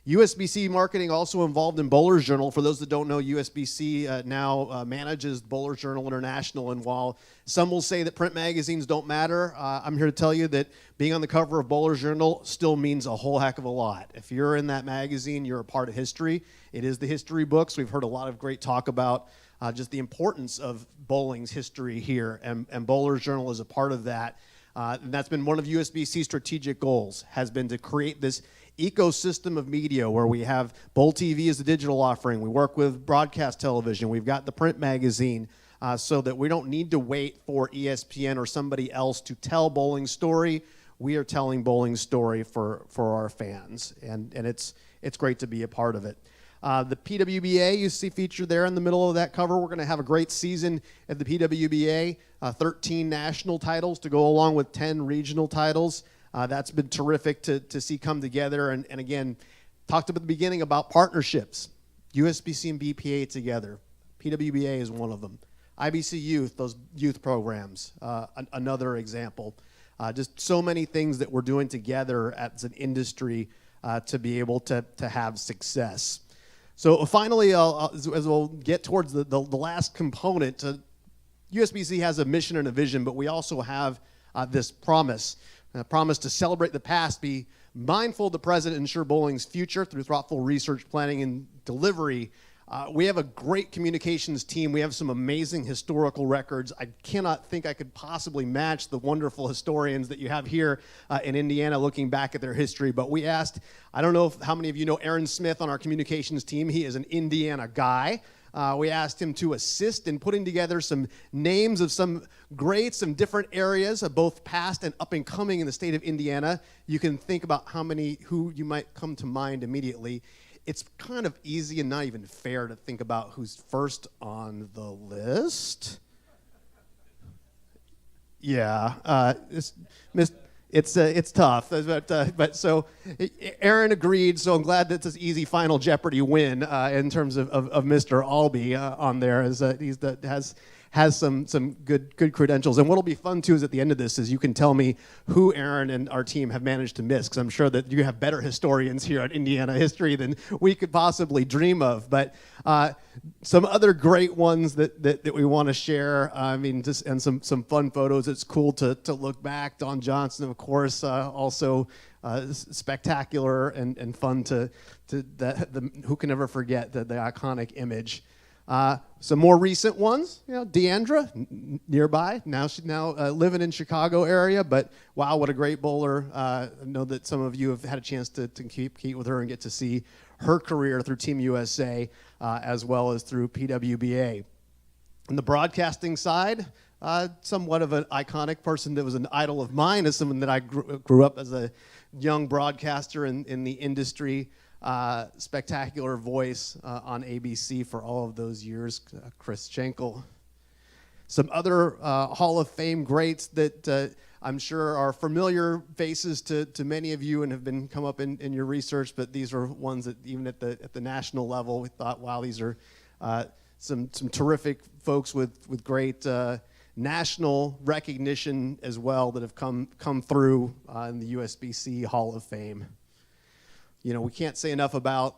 USBC marketing also involved in Bowler's Journal. For those that don't know, USBC now manages Bowler's Journal International, and while some will say that print magazines don't matter, I'm here to tell you that being on the cover of Bowler's Journal still means a whole heck of a lot. If you're in that magazine, you're a part of history. It is the history books. We've heard a lot of great talk about just the importance of bowling's history here, and Bowler's Journal is a part of that. And that's been one of USBC's strategic goals, has been to create this ecosystem of media where we have Bowl TV as a digital offering. We work with broadcast television. We've got the print magazine so that we don't need to wait for ESPN or somebody else to tell bowling's story. We are telling bowling's story for our fans, and it's great to be a part of it. The PWBA you see featured there in the middle of that cover. We're going to have a great season at the PWBA, 13 national titles to go along with 10 regional titles. That's been terrific to see come together. And again, talked at the beginning about partnerships. USBC and BPA together. PWBA is one of them. IBC Youth, those youth programs, another example. Just so many things that we're doing together as an industry to be able to have success. So finally, as we'll get towards the last component, USBC has a mission and a vision, but we also have this promise, a promise to celebrate the past, be mindful of the present, and ensure bowling's future through thoughtful research, planning, and delivery. We have a great communications team. We have some amazing historical records. I cannot think I could possibly match the wonderful historians that you have here in Indiana looking back at their history. But we asked, I don't know how many of you know Aaron Smith on our communications team. He is an Indiana guy. We asked him to assist in putting together some names of some greats in different areas, both past and up and coming in the state of Indiana. You can think about who you might come to mind immediately. It's kind of easy and not even fair to think about who's first on the list. Yeah, it's tough, but so Aaron agreed. So I'm glad that's an easy Final Jeopardy win in terms of Mr. Albee on there, as has some good credentials. And what'll be fun too is at the end of this is you can tell me who Aaron and our team have managed to miss, because I'm sure that you have better historians here at Indiana history than we could possibly dream of. But some other great ones that we want to share. I mean, just and some fun photos. It's cool to look back. Don Johnson, of course, also spectacular and fun to who can ever forget the iconic image. Some more recent ones, Deandra, nearby. She's now living in Chicago area, but wow, what a great bowler. I know that some of you have had a chance to compete with her and get to see her career through Team USA as well as through PWBA. On the broadcasting side, somewhat of an iconic person that was an idol of mine, as someone that I grew up as a young broadcaster in the industry. Spectacular voice on ABC for all of those years, Chris Schenkel. Some other Hall of Fame greats that I'm sure are familiar faces to many of you and have been come up in your research, but these are ones that even at the national level we thought, wow, these are some terrific folks with great national recognition as well that have come through in the USBC Hall of Fame. We can't say enough about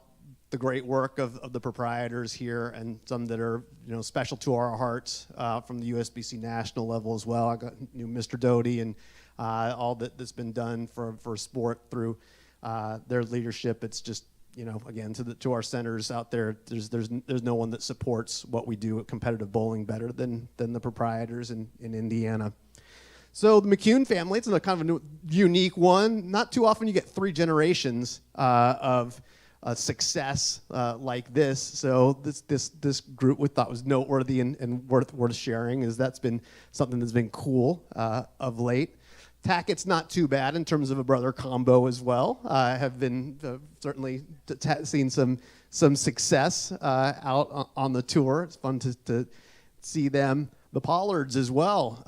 the great work of the proprietors here, and some that are special to our hearts from the USBC national level as well. I got Mr. Doty and all that's been done for sport through their leadership. It's just again to our centers out there. There's no one that supports what we do at competitive bowling better than the proprietors in Indiana. So the McCune family, it's a kind of a unique one. Not too often you get 3 generations of success like this. So this group we thought was noteworthy and worth sharing, as that's been something that's been cool of late. Tackett's not too bad in terms of a brother combo as well. Have been certainly seen some success out on the tour. It's fun to see them. The Pollards as well,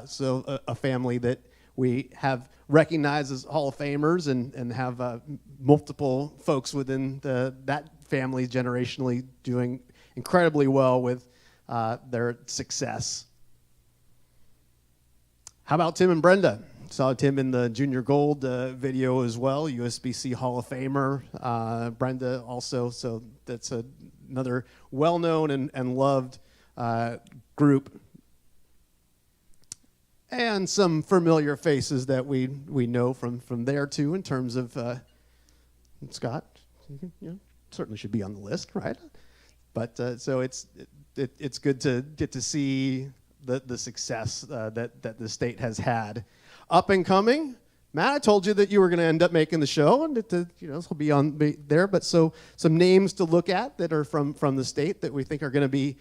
so a family that we have recognized as Hall of Famers and have multiple folks within that family generationally doing incredibly well with their success. How about Tim and Brenda? Saw Tim in the Junior Gold video as well, USBC Hall of Famer. Brenda also, so that's another well-known and loved group. And some familiar faces that we know from there too, in terms of Scott, certainly should be on the list, right? But so it's good to get to see the success that the state has had. Up and coming, Matt, I told you that you were going to end up making the show, and this will be on there. But so some names to look at that are from the state that we think are going to be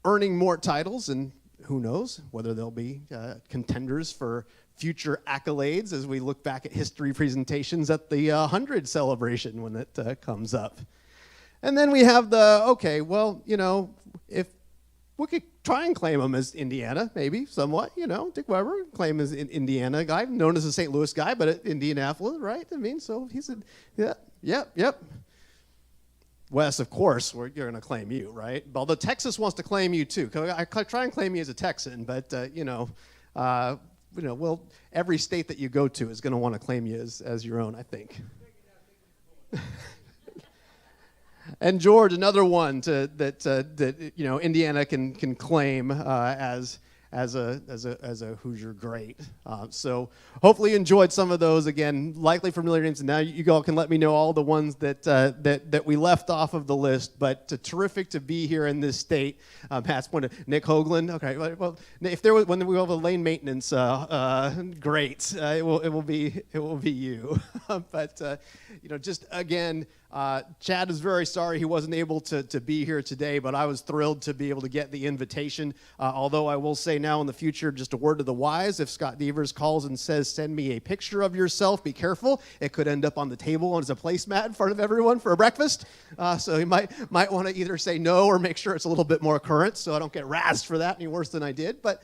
earning more titles, and who knows whether they'll be contenders for future accolades as we look back at history presentations at the 100 celebration when it comes up. And then we have okay, well, if we could try and claim him as Indiana, maybe, somewhat, Dick Weber, claim as an Indiana guy, known as a St. Louis guy, but at Indianapolis, right? I mean, so he's yep. Wes, of course, you're going to claim you, right? Although Texas wants to claim you too. I try and claim you as a Texan, but well, every state that you go to is going to want to claim you as your own, I think. And George, another one that Indiana can claim as a Hoosier great. So hopefully you enjoyed some of those. Again, likely familiar names. And now you all can let me know all the ones that we left off of the list. But terrific to be here in this state. Pat's pointed. Nick Hoagland. Okay. Well, if there was when we have a lane maintenance, great. It will be you. But just again. Chad is very sorry he wasn't able to be here today, but I was thrilled to be able to get the invitation. Although I will say now in the future, just a word to the wise, if Scott Devers calls and says, send me a picture of yourself, be careful. It could end up on the table as a placemat in front of everyone for a breakfast. So he might want to either say no or make sure it's a little bit more current so I don't get razzed for that any worse than I did. But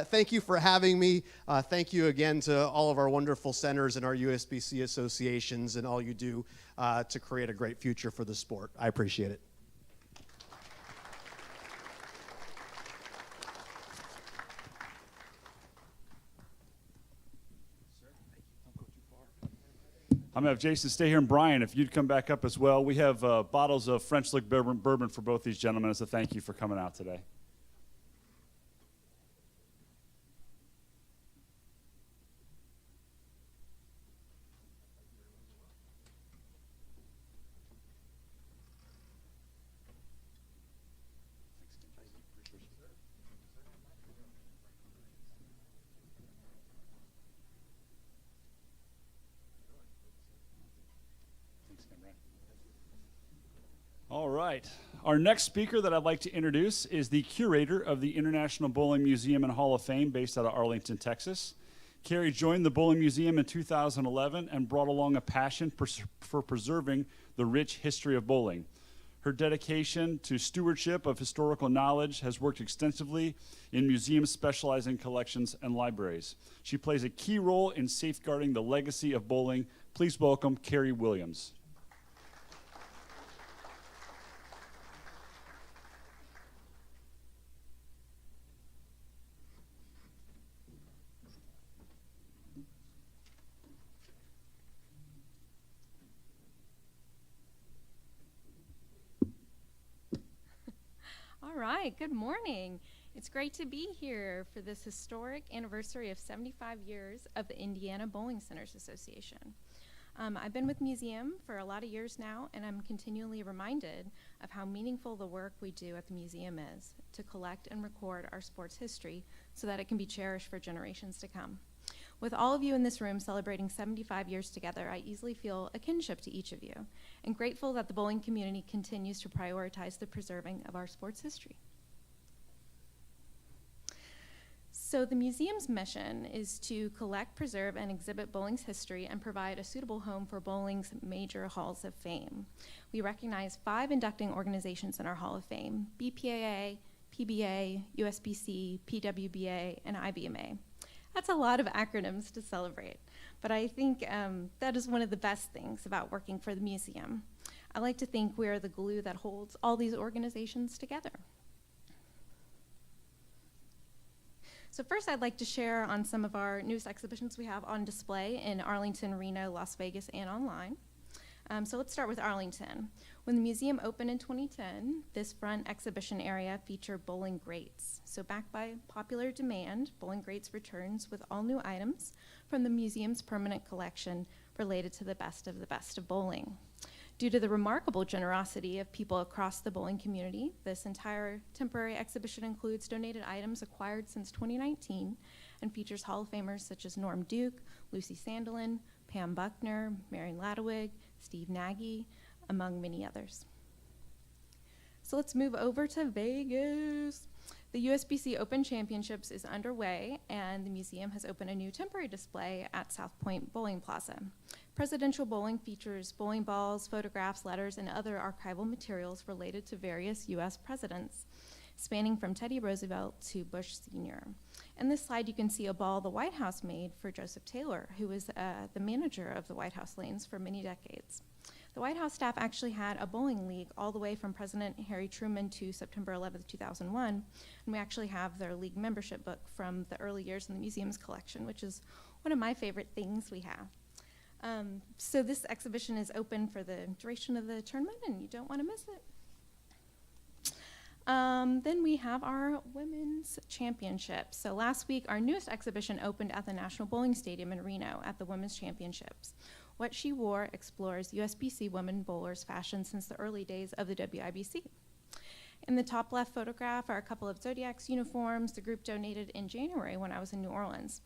thank you for having me. Thank you again to all of our wonderful centers and our USBC associations and all you do to create a great future for the sport. I appreciate it. I'm going to have Jason stay here, and Brian, if you'd come back up as well. We have bottles of French Lick bourbon for both these gentlemen as a thank you for coming out today. All right. Our next speaker that I'd like to introduce is the curator of the International Bowling Museum and Hall of Fame based out of Arlington, Texas. Carrie joined the Bowling Museum in 2011 and brought along a passion for preserving the rich history of bowling. Her dedication to stewardship of historical knowledge has worked extensively in museums specializing collections and libraries. She plays a key role in safeguarding the legacy of bowling. Please welcome Carrie Williams. All right, good morning. It's great to be here for this historic anniversary of 75 years of the Indiana Bowling Centers Association. I've been with Museum for a lot of years now, and I'm continually reminded of how meaningful the work we do at the museum is to collect and record our sports history so that it can be cherished for generations to come. With all of you in this room celebrating 75 years together, I easily feel a kinship to each of you, and grateful that the bowling community continues to prioritize the preserving of our sports history. So the museum's mission is to collect, preserve, and exhibit bowling's history and provide a suitable home for bowling's major halls of fame. We recognize 5 inducting organizations in our Hall of Fame: BPAA, PBA, USBC, PWBA, and IBMA. That's a lot of acronyms to celebrate, but I think that is one of the best things about working for the museum. I like to think we are the glue that holds all these organizations together. So first, I'd like to share on some of our newest exhibitions we have on display in Arlington, Reno, Las Vegas, and online. So let's start with Arlington. When the museum opened in 2010, this front exhibition area featured bowling greats. So backed by popular demand, Bowling Greats returns with all new items from the museum's permanent collection related to the best of bowling. Due to the remarkable generosity of people across the bowling community, this entire temporary exhibition includes donated items acquired since 2019 and features Hall of Famers such as Norm Duke, Lucy Sandelin, Pam Buckner, Marion Ladewig, Steve Nagy, among many others. So let's move over to Vegas. The USBC Open Championships is underway, and the museum has opened a new temporary display at South Point Bowling Plaza. Presidential bowling features bowling balls, photographs, letters, and other archival materials related to various U.S. presidents, spanning from Teddy Roosevelt to Bush Sr. In this slide, you can see a ball the White House made for Joseph Taylor, who was the manager of the White House lanes for many decades. The White House staff actually had a bowling league all the way from President Harry Truman to September 11th, 2001, and we actually have their league membership book from the early years in the museum's collection, which is one of my favorite things we have. So this exhibition is open for the duration of the tournament, and you don't want to miss it. Then we have our women's championships. So last week, our newest exhibition opened at the National Bowling Stadium in Reno at the Women's Championships. What She Wore explores USBC women bowlers' fashion since the early days of the WIBC. In the top left photograph are a couple of Zodiac's uniforms the group donated in January when I was in New Orleans.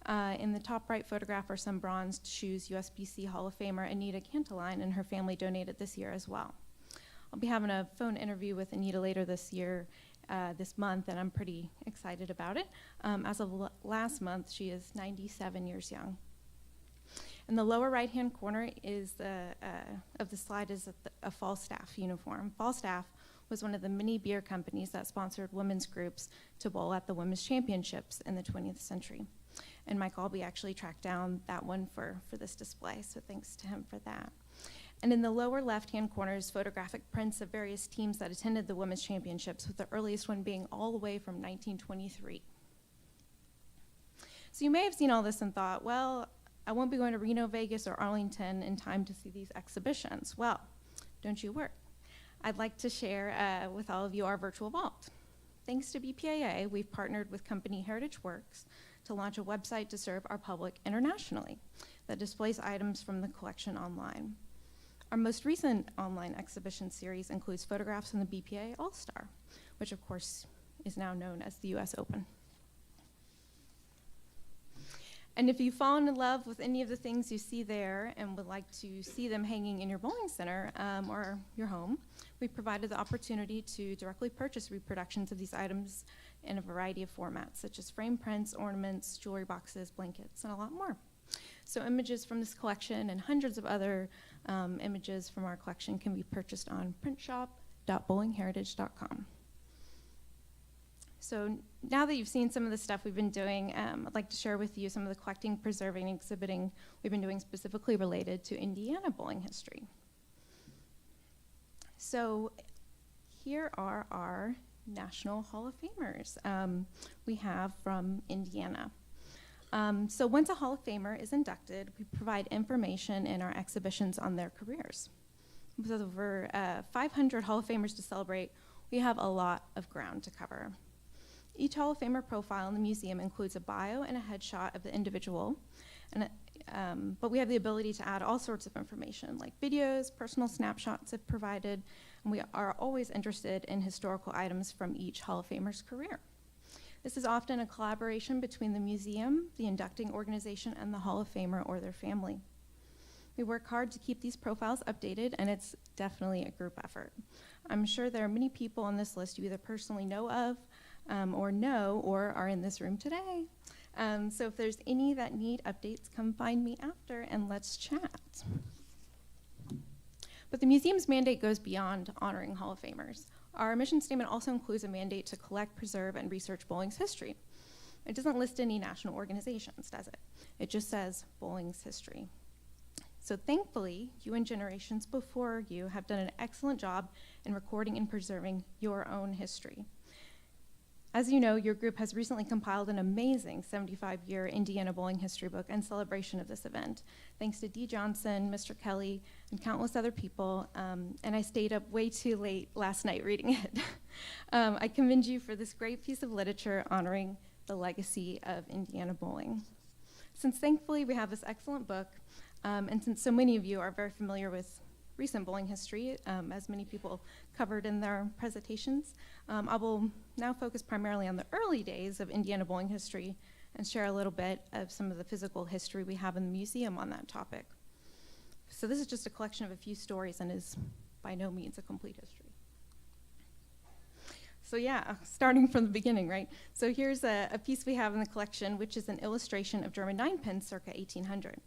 In the top right photograph are some bronzed shoes USBC Hall of Famer Anita Canteline and her family donated this year as well. I'll be having a phone interview with Anita later this month, and I'm pretty excited about it. As of last month, she is 97 years young. In the lower right-hand corner of the slide is a Falstaff uniform. Falstaff was one of the many beer companies that sponsored women's groups to bowl at the Women's Championships in the 20th century. And Mike Albee actually tracked down that one for this display, so thanks to him for that. And in the lower left-hand corner is photographic prints of various teams that attended the Women's Championships, with the earliest one being all the way from 1923. So you may have seen all this and thought, well, I won't be going to Reno, Vegas, or Arlington in time to see these exhibitions. Well, don't you worry. I'd like to share with all of you our virtual vault. Thanks to BPAA, we've partnered with company Heritage Works to launch a website to serve our public internationally that displays items from the collection online. Our most recent online exhibition series includes photographs from the BPAA All-Star, which of course is now known as the US Open. And if you've fallen in love with any of the things you see there and would like to see them hanging in your bowling center or your home, we've provided the opportunity to directly purchase reproductions of these items in a variety of formats, such as frame prints, ornaments, jewelry boxes, blankets, and a lot more. So images from this collection and hundreds of other images from our collection can be purchased on printshop.bowlingheritage.com. So now that you've seen some of the stuff we've been doing, I'd like to share with you some of the collecting, preserving, and exhibiting we've been doing specifically related to Indiana bowling history. So here are our National Hall of Famers we have from Indiana. So once a Hall of Famer is inducted, we provide information in our exhibitions on their careers. With over 500 Hall of Famers to celebrate, we have a lot of ground to cover. Each Hall of Famer profile in the museum includes a bio and a headshot of the individual, but we have the ability to add all sorts of information, like videos, personal snapshots if provided, and we are always interested in historical items from each Hall of Famer's career. This is often a collaboration between the museum, the inducting organization, and the Hall of Famer or their family. We work hard to keep these profiles updated, and it's definitely a group effort. I'm sure there are many people on this list you either personally know of, or are in this room today. So if there's any that need updates, come find me after and let's chat. But the museum's mandate goes beyond honoring Hall of Famers. Our mission statement also includes a mandate to collect, preserve, and research bowling's history. It doesn't list any national organizations, does it? It just says bowling's history. So thankfully, you and generations before you have done an excellent job in recording and preserving your own history. As you know, your group has recently compiled an amazing 75-year Indiana bowling history book in celebration of this event. Thanks to Dee Johnson, Mr. Kelly, and countless other people, and I stayed up way too late last night reading it. I commend you for this great piece of literature honoring the legacy of Indiana bowling. Since thankfully we have this excellent book, and since so many of you are very familiar with recent bowling history, as many people covered in their presentations, I will now focus primarily on the early days of Indiana bowling history and share a little bit of some of the physical history we have in the museum on that topic. So this is just a collection of a few stories and is by no means a complete history. So yeah, starting from the beginning, right? So here's a piece we have in the collection, which is an illustration of German ninepins circa 1800.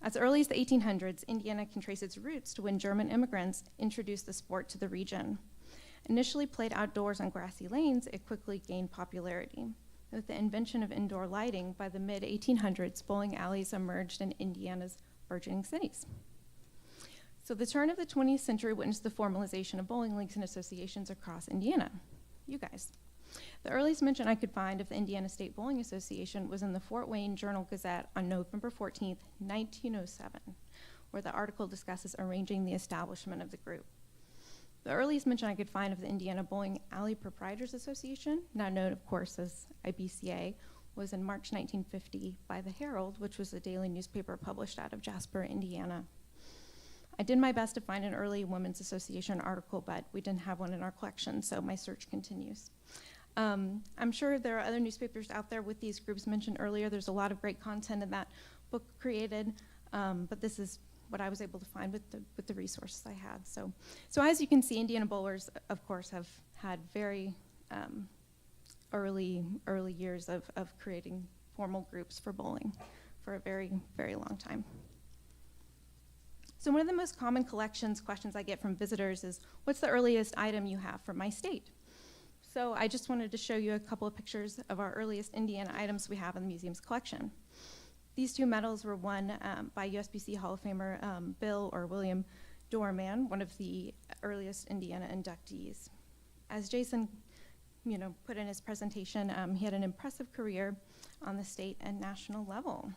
As early as the 1800s, Indiana can trace its roots to when German immigrants introduced the sport to the region. Initially played outdoors on grassy lanes, it quickly gained popularity. With the invention of indoor lighting, by the mid-1800s, bowling alleys emerged in Indiana's burgeoning cities. So the turn of the 20th century witnessed the formalization of bowling leagues and associations across Indiana. You guys. The earliest mention I could find of the Indiana State Bowling Association was in the Fort Wayne Journal-Gazette on November 14th, 1907, where the article discusses arranging the establishment of the group. The earliest mention I could find of the Indiana Bowling Alley Proprietors Association, now known, of course, as IBCA, was in March 1950 by the Herald, which was a daily newspaper published out of Jasper, Indiana. I did my best to find an early Women's Association article, but we didn't have one in our collection, so my search continues. I'm sure there are other newspapers out there with these groups mentioned earlier. There's a lot of great content in that book created, but this is what I was able to find with the resources I had. So as you can see, Indiana bowlers, of course, have had very early years of creating formal groups for bowling for a very, very long time. So one of the most common questions I get from visitors is, what's the earliest item you have from my state? So I just wanted to show you a couple of pictures of our earliest Indiana items we have in the museum's collection. These two medals were won by USBC Hall of Famer Bill or William Doorman, one of the earliest Indiana inductees. As Jason put in his presentation, he had an impressive career on the state and national level.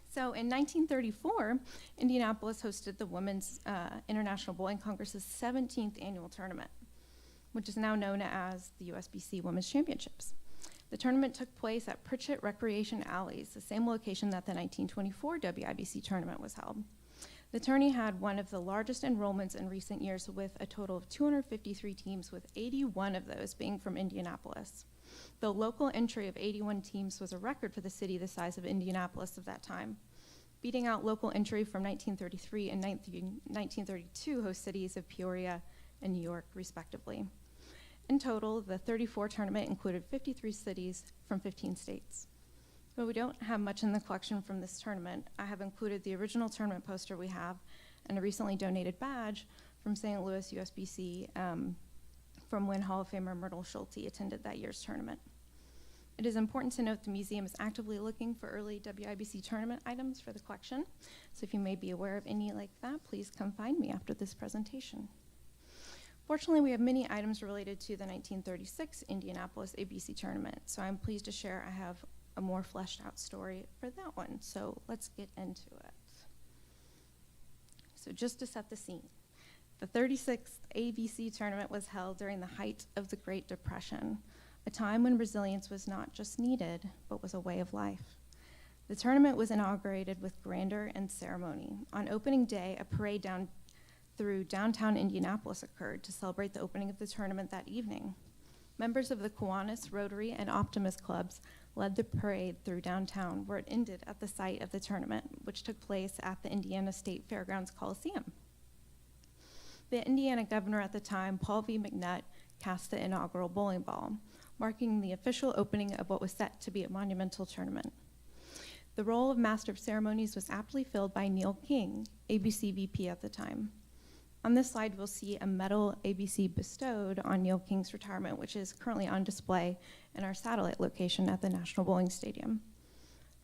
So in 1934, Indianapolis hosted the Women's International Bowling Congress's 17th annual tournament, which is now known as the USBC Women's Championships. The tournament took place at Pritchett Recreation Alleys, the same location that the 1924 WIBC tournament was held. The tourney had one of the largest enrollments in recent years, with a total of 253 teams, with 81 of those being from Indianapolis. The local entry of 81 teams was a record for the city the size of Indianapolis of that time, beating out local entry from 1933 and 1932 host cities of Peoria and New York, respectively. In total, the 34 tournament included 53 cities from 15 states. Though we don't have much in the collection from this tournament, I have included the original tournament poster we have and a recently donated badge from St. Louis USBC from when Hall of Famer Myrtle Schulte attended that year's tournament. It is important to note the museum is actively looking for early WIBC tournament items for the collection, so if you may be aware of any like that, please come find me after this presentation. Fortunately, we have many items related to the 1936 Indianapolis ABC tournament, so I'm pleased to share I have a more fleshed out story for that one, so let's get into it. So just to set the scene, the 36th ABC tournament was held during the height of the Great Depression, a time when resilience was not just needed, but was a way of life. The tournament was inaugurated with grandeur and ceremony. On opening day, a parade down through downtown Indianapolis occurred to celebrate the opening of the tournament that evening. Members of the Kiwanis, Rotary, and Optimist clubs led the parade through downtown, where it ended at the site of the tournament, which took place at the Indiana State Fairgrounds Coliseum. The Indiana governor at the time, Paul V. McNutt, cast the inaugural bowling ball, marking the official opening of what was set to be a monumental tournament. The role of Master of Ceremonies was aptly filled by Neil King, ABC VP at the time. On this slide, we'll see a medal ABC bestowed on Neil King's retirement, which is currently on display in our satellite location at the National Bowling Stadium.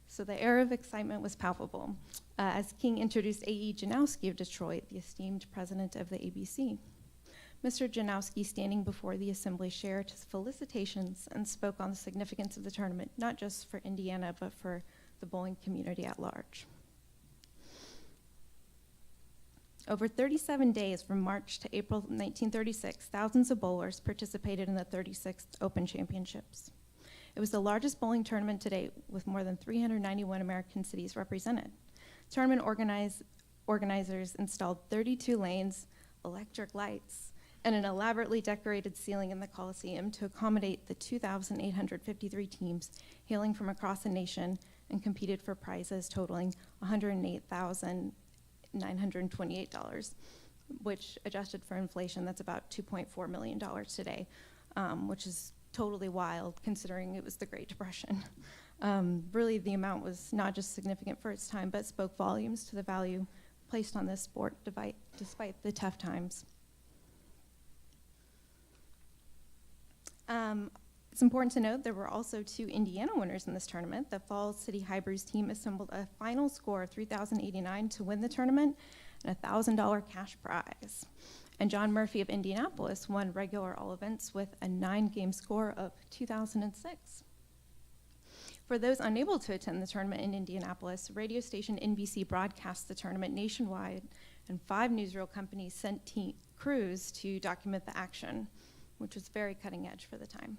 So the air of excitement was palpable as King introduced A.E. Janowski of Detroit, the esteemed president of the ABC. Mr. Janowski, standing before the assembly, shared his felicitations and spoke on the significance of the tournament, not just for Indiana, but for the bowling community at large. Over 37 days from March to April 1936, thousands of bowlers participated in the 36th Open Championships. It was the largest bowling tournament to date, with more than 391 American cities represented. Tournament organizers installed 32 lanes, electric lights, and an elaborately decorated ceiling in the Coliseum to accommodate the 2,853 teams hailing from across the nation and competed for prizes totaling $108,928. which adjusted for inflation, that's about $2.4 million today, which is totally wild considering it was the Great Depression. Really, the amount was not just significant for its time, but spoke volumes to the value placed on this sport despite the tough times. It's important to note there were also 2 Indiana winners in this tournament. The Falls City High Brews team assembled a final score of 3,089 to win the tournament and a $1,000 cash prize. And John Murphy of Indianapolis won regular all events with a 9-game score of 2006. For those unable to attend the tournament in Indianapolis, radio station NBC broadcast the tournament nationwide, and 5 newsreel companies sent crews to document the action, which was very cutting edge for the time.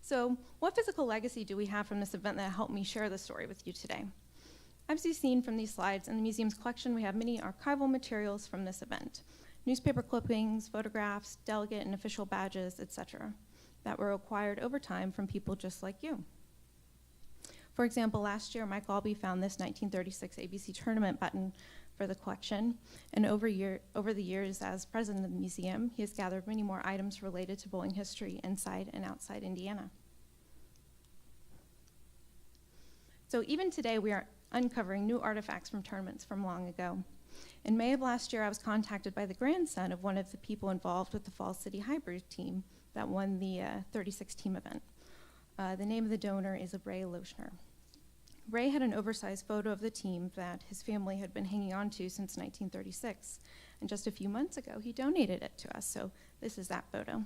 So what physical legacy do we have from this event that helped me share the story with you today? As you've seen from these slides, in the museum's collection, we have many archival materials from this event: newspaper clippings, photographs, delegate and official badges, etc., that were acquired over time from people just like you. For example, last year, Mike Albee found this 1936 ABC tournament button for the collection, and over the years as president of the museum, he has gathered many more items related to bowling history inside and outside Indiana. So even today, we are uncovering new artifacts from tournaments from long ago. In May of last year, I was contacted by the grandson of one of the people involved with the Falls City High Brews team that won the 36 team event. The name of the donor is Ray Lochner. Ray had an oversized photo of the team that his family had been hanging on to since 1936, and just a few months ago, he donated it to us, so this is that photo.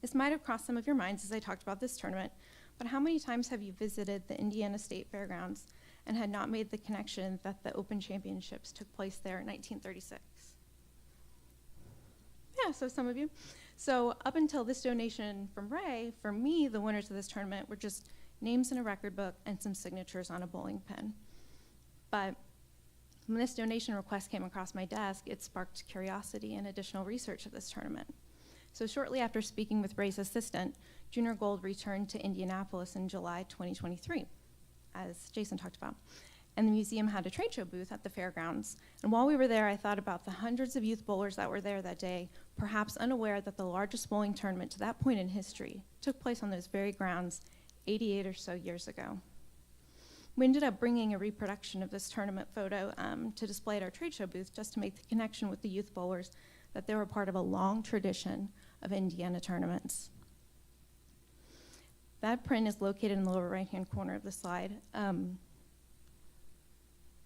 This might have crossed some of your minds as I talked about this tournament, but how many times have you visited the Indiana State Fairgrounds and had not made the connection that the Open Championships took place there in 1936? Yeah, so some of you. So up until this donation from Ray, for me, the winners of this tournament were just names in a record book and some signatures on a bowling pin. But when this donation request came across my desk, it sparked curiosity and additional research of this tournament. So shortly after speaking with Ray's assistant, Junior Gold returned to Indianapolis in July 2023, as Jason talked about. And the museum had a trade show booth at the fairgrounds. And while we were there, I thought about the hundreds of youth bowlers that were there that day, perhaps unaware that the largest bowling tournament to that point in history took place on those very grounds 88 or so years ago. We ended up bringing a reproduction of this tournament photo to display at our trade show booth just to make the connection with the youth bowlers that they were part of a long tradition of Indiana tournaments. That print is located in the lower right-hand corner of the slide.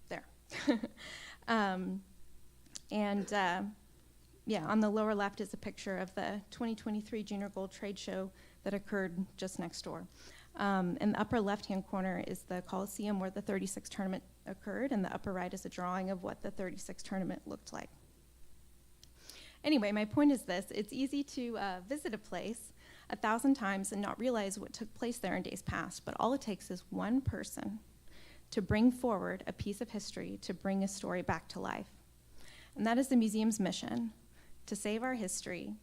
There. Yeah, on the lower left is a picture of the 2023 Junior Gold Trade Show that occurred just next door. In the upper left-hand corner is the Coliseum where the 36 tournament occurred, and the upper right is a drawing of what the 36 tournament looked like. Anyway, my point is this: it's easy to visit a place 1,000 times and not realize what took place there in days past, but all it takes is one person to bring forward a piece of history, to bring a story back to life. And that is the museum's mission: to save our history,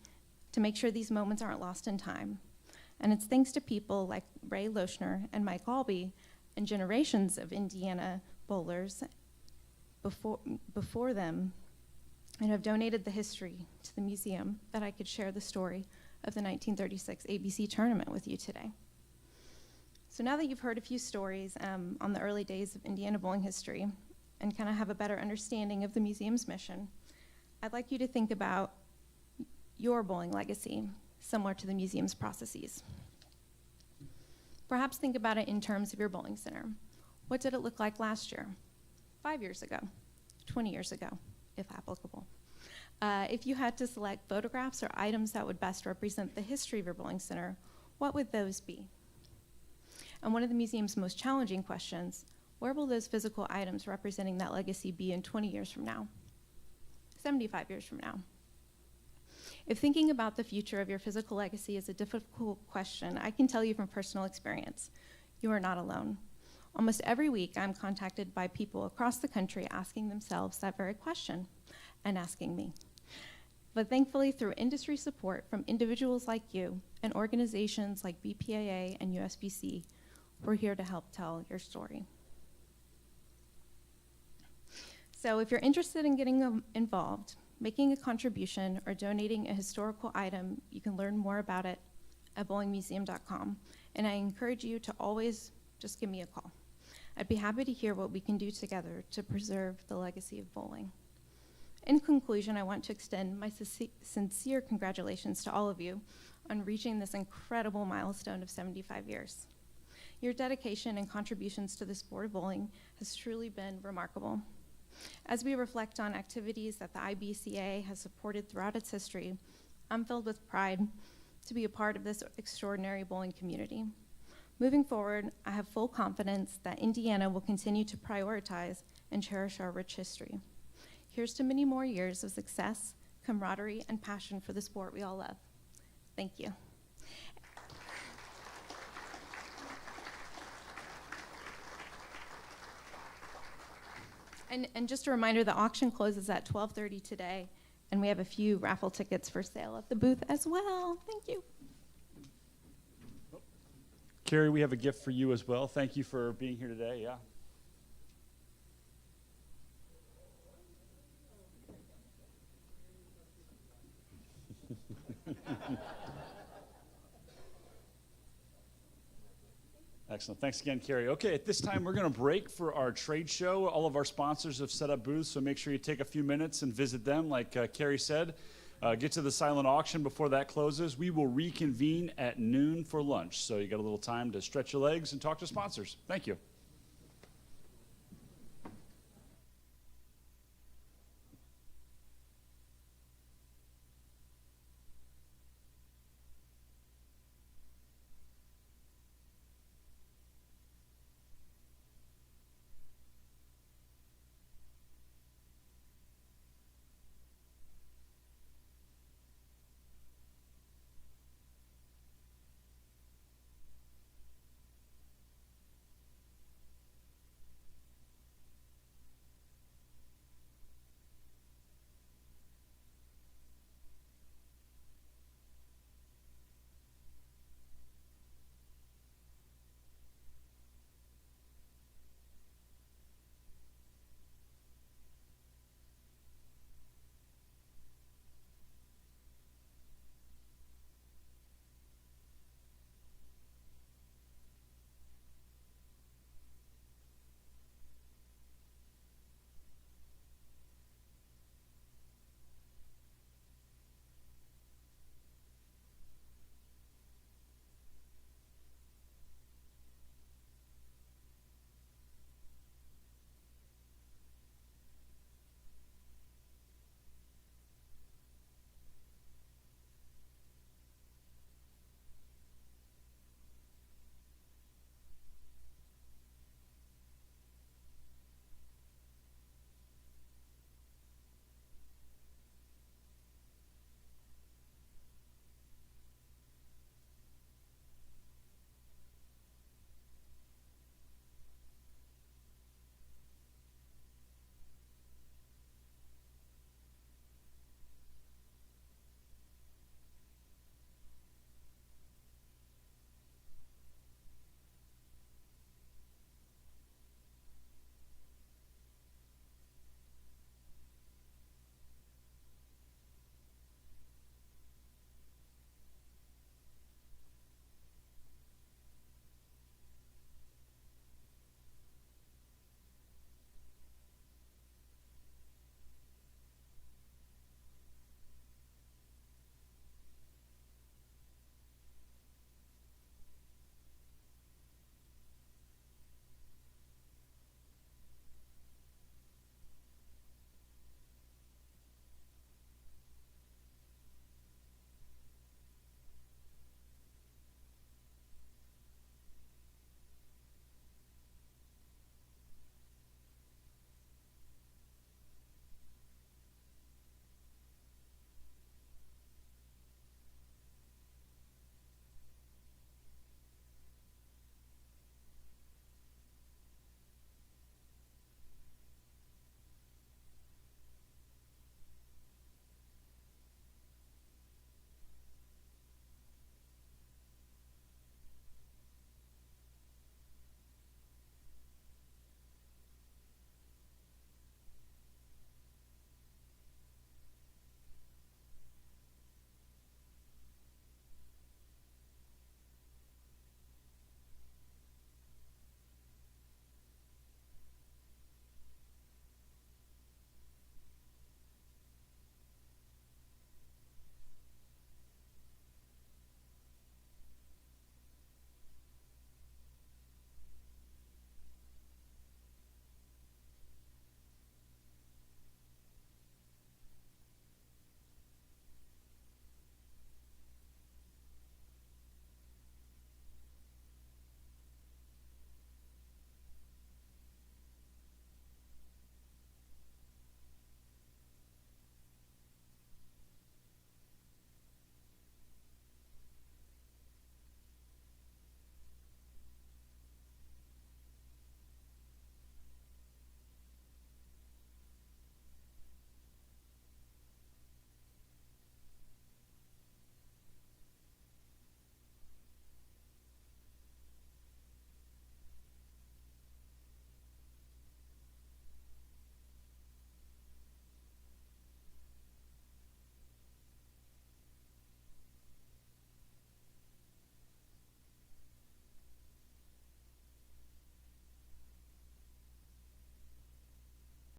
to make sure these moments aren't lost in time. And it's thanks to people like Ray Lochner and Mike Albee and generations of Indiana bowlers before them and have donated the history to the museum that I could share the story of the 1936 ABC tournament with you today. So now that you've heard a few stories on the early days of Indiana bowling history and kind of have a better understanding of the museum's mission, I'd like you to think about your bowling legacy, similar to the museum's processes. Perhaps think about it in terms of your bowling center. What did it look like last year, 5 years ago, 20 years ago, if applicable? If you had to select photographs or items that would best represent the history of your bowling center, what would those be? And one of the museum's most challenging questions, where will those physical items representing that legacy be in 20 years from now, 75 years from now? If thinking about the future of your physical legacy is a difficult question, I can tell you from personal experience, you are not alone. Almost every week, I'm contacted by people across the country asking themselves that very question and asking me. But thankfully, through industry support from individuals like you and organizations like BPAA and USBC, we're here to help tell your story. So if you're interested in getting involved, making a contribution, or donating a historical item, you can learn more about it at bowlingmuseum.com. And I encourage you to always just give me a call. I'd be happy to hear what we can do together to preserve the legacy of bowling. In conclusion, I want to extend my sincere congratulations to all of you on reaching this incredible milestone of 75 years. Your dedication and contributions to the sport of bowling has truly been remarkable. As we reflect on activities that the IBCA has supported throughout its history, I'm filled with pride to be a part of this extraordinary bowling community. Moving forward, I have full confidence that Indiana will continue to prioritize and cherish our rich history. Here's to many more years of success, camaraderie, and passion for the sport we all love. Thank you. And just a reminder, the auction closes at 12:30 today, and we have a few raffle tickets for sale at the booth as well. Thank you. Carrie, we have a gift for you as well. Thank you for being here today. Yeah. Excellent. Thanks again, Carrie. Okay, at this time, we're going to break for our trade show. All of our sponsors have set up booths, so make sure you take a few minutes and visit them. Like Carrie said, get to the silent auction before that closes. We will reconvene at noon for lunch, so you got a little time to stretch your legs and talk to sponsors. Thank you.